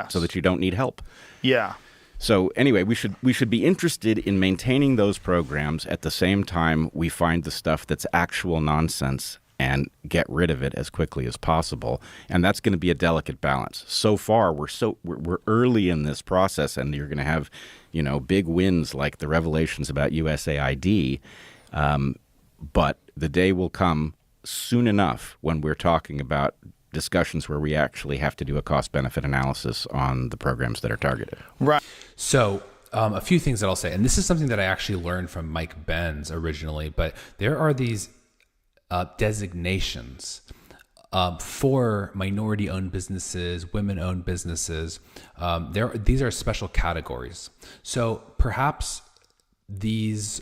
so that you don't need help. Yeah. So anyway, we should be interested in maintaining those programs at the same time we find the stuff that's actual nonsense and get rid of it as quickly as possible. And that's going to be a delicate balance. So far, we're early in this process, and you're going to have, big wins like the revelations about USAID. But the day will come soon enough when we're talking about discussions where we actually have to do a cost-benefit analysis on the programs that are targeted. Right. So a few things that I'll say, and this is something that I actually learned from Mike Benz originally, but there are these designations for minority-owned businesses, women-owned businesses. These are special categories. So perhaps these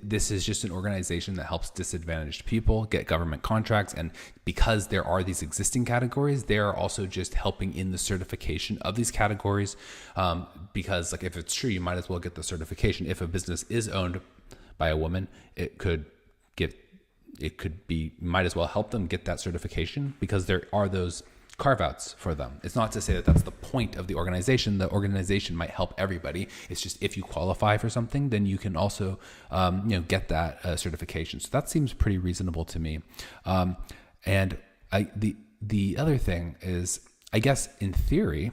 this is just an organization that helps disadvantaged people get government contracts, and because there are these existing categories, they are also just helping in the certification of these categories. Because, like, if it's true, you might as well get the certification. If a business is owned by a woman, might as well help them get that certification because there are those carve-outs for them. It's not to say that that's the point of the organization. The organization might help everybody. It's just if you qualify for something, then you can also, get that certification. So that seems pretty reasonable to me. And the other thing is, I guess in theory,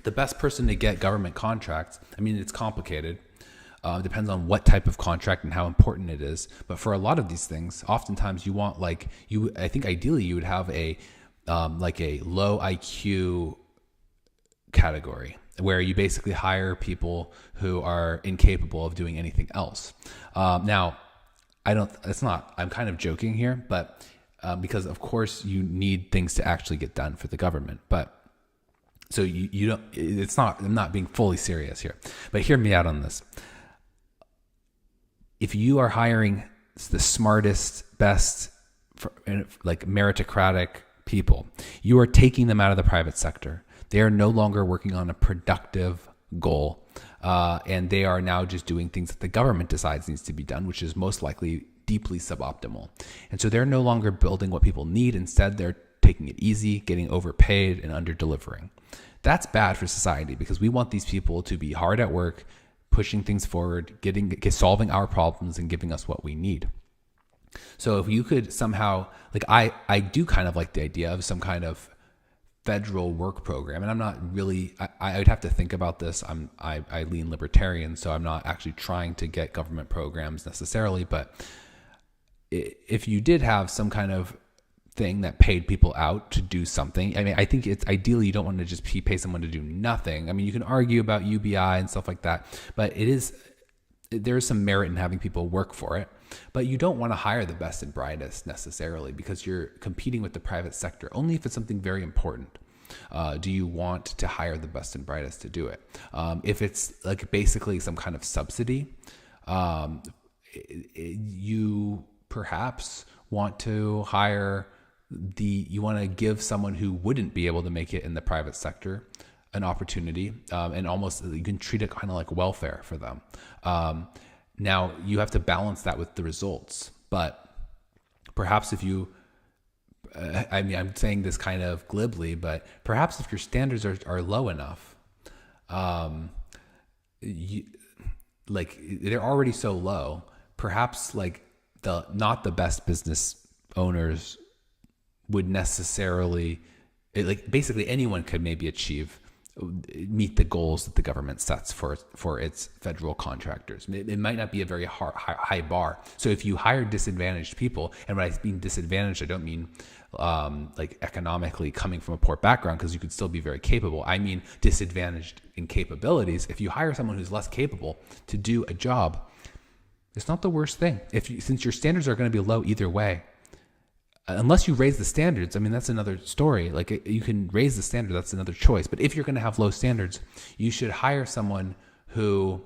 the best person to get government contracts, I mean, it's complicated. Depends on what type of contract and how important it is. But for a lot of these things, oftentimes you want I think ideally you would have a low IQ category where you basically hire people who are incapable of doing anything else. Now, I'm kind of joking here, but because of course you need things to actually get done for the government. But so you don't, I'm not being fully serious here, but hear me out on this. If you are hiring the smartest, best, meritocratic people, you are taking them out of the private sector. They are no longer working on a productive goal. And they are now just doing things that the government decides needs to be done, which is most likely deeply suboptimal. And so they're no longer building what people need. Instead, they're taking it easy, getting overpaid, and under-delivering. That's bad for society because we want these people to be hard at work, pushing things forward, solving our problems, and giving us what we need. So if you could somehow, like I do kind of like the idea of some kind of federal work program, and I'm not really, I would have to think about this. I lean libertarian, so I'm not actually trying to get government programs necessarily, but if you did have some kind of thing that paid people out to do something, I mean, I think it's ideally you don't want to just pay someone to do nothing. I mean, you can argue about UBI and stuff like that, but there is some merit in having people work for it. But you don't want to hire the best and brightest necessarily because you're competing with the private sector, only if it's something very important. Do you want to hire the best and brightest to do it? If it's like basically some kind of subsidy, you perhaps want to you want to give someone who wouldn't be able to make it in the private sector an opportunity, and almost you can treat it kind of like welfare for them. Now you have to balance that with the results, but perhaps if you, I mean, I'm saying this kind of glibly, but perhaps if your standards are low enough, like they're already so low, perhaps like not the best business owners would necessarily, like basically anyone could maybe meet the goals that the government sets for its federal contractors. It might not be a very high bar. So if you hire disadvantaged people, and when I mean disadvantaged, I don't mean like economically coming from a poor background, because you could still be very capable. I mean disadvantaged in capabilities. If you hire someone who's less capable to do a job, it's not the worst thing. Since your standards are going to be low either way, unless you raise the standards, I mean, that's another story. Like you can raise the standard, that's another choice. But if you're going to have low standards, you should hire someone who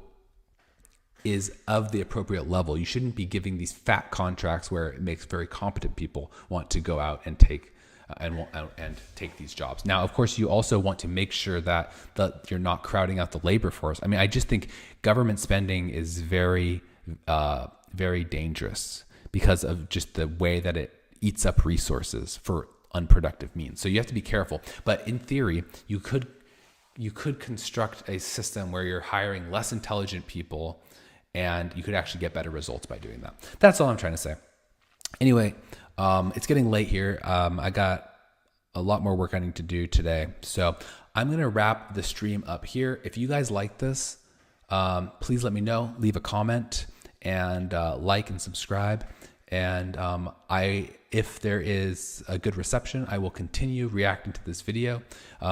is of the appropriate level. You shouldn't be giving these fat contracts where it makes very competent people want to go out and take these jobs. Now, of course, you also want to make sure that you're not crowding out the labor force. I mean, I just think government spending is very, very dangerous because of just the way that it eats up resources for unproductive means. So you have to be careful. But in theory, you could construct a system where you're hiring less intelligent people, and you could actually get better results by doing that. That's all I'm trying to say. Anyway, it's getting late here. I got a lot more work I need to do today. So I'm going to wrap the stream up here. If you guys like this, please let me know. Leave a comment and like and subscribe. And if there is a good reception, I will continue reacting to this video.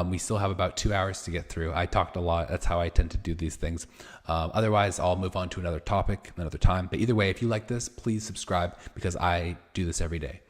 We still have about 2 hours to get through. I talked a lot. That's how I tend to do these things. Otherwise, I'll move on to another topic another time. But either way, if you like this, please subscribe because I do this every day.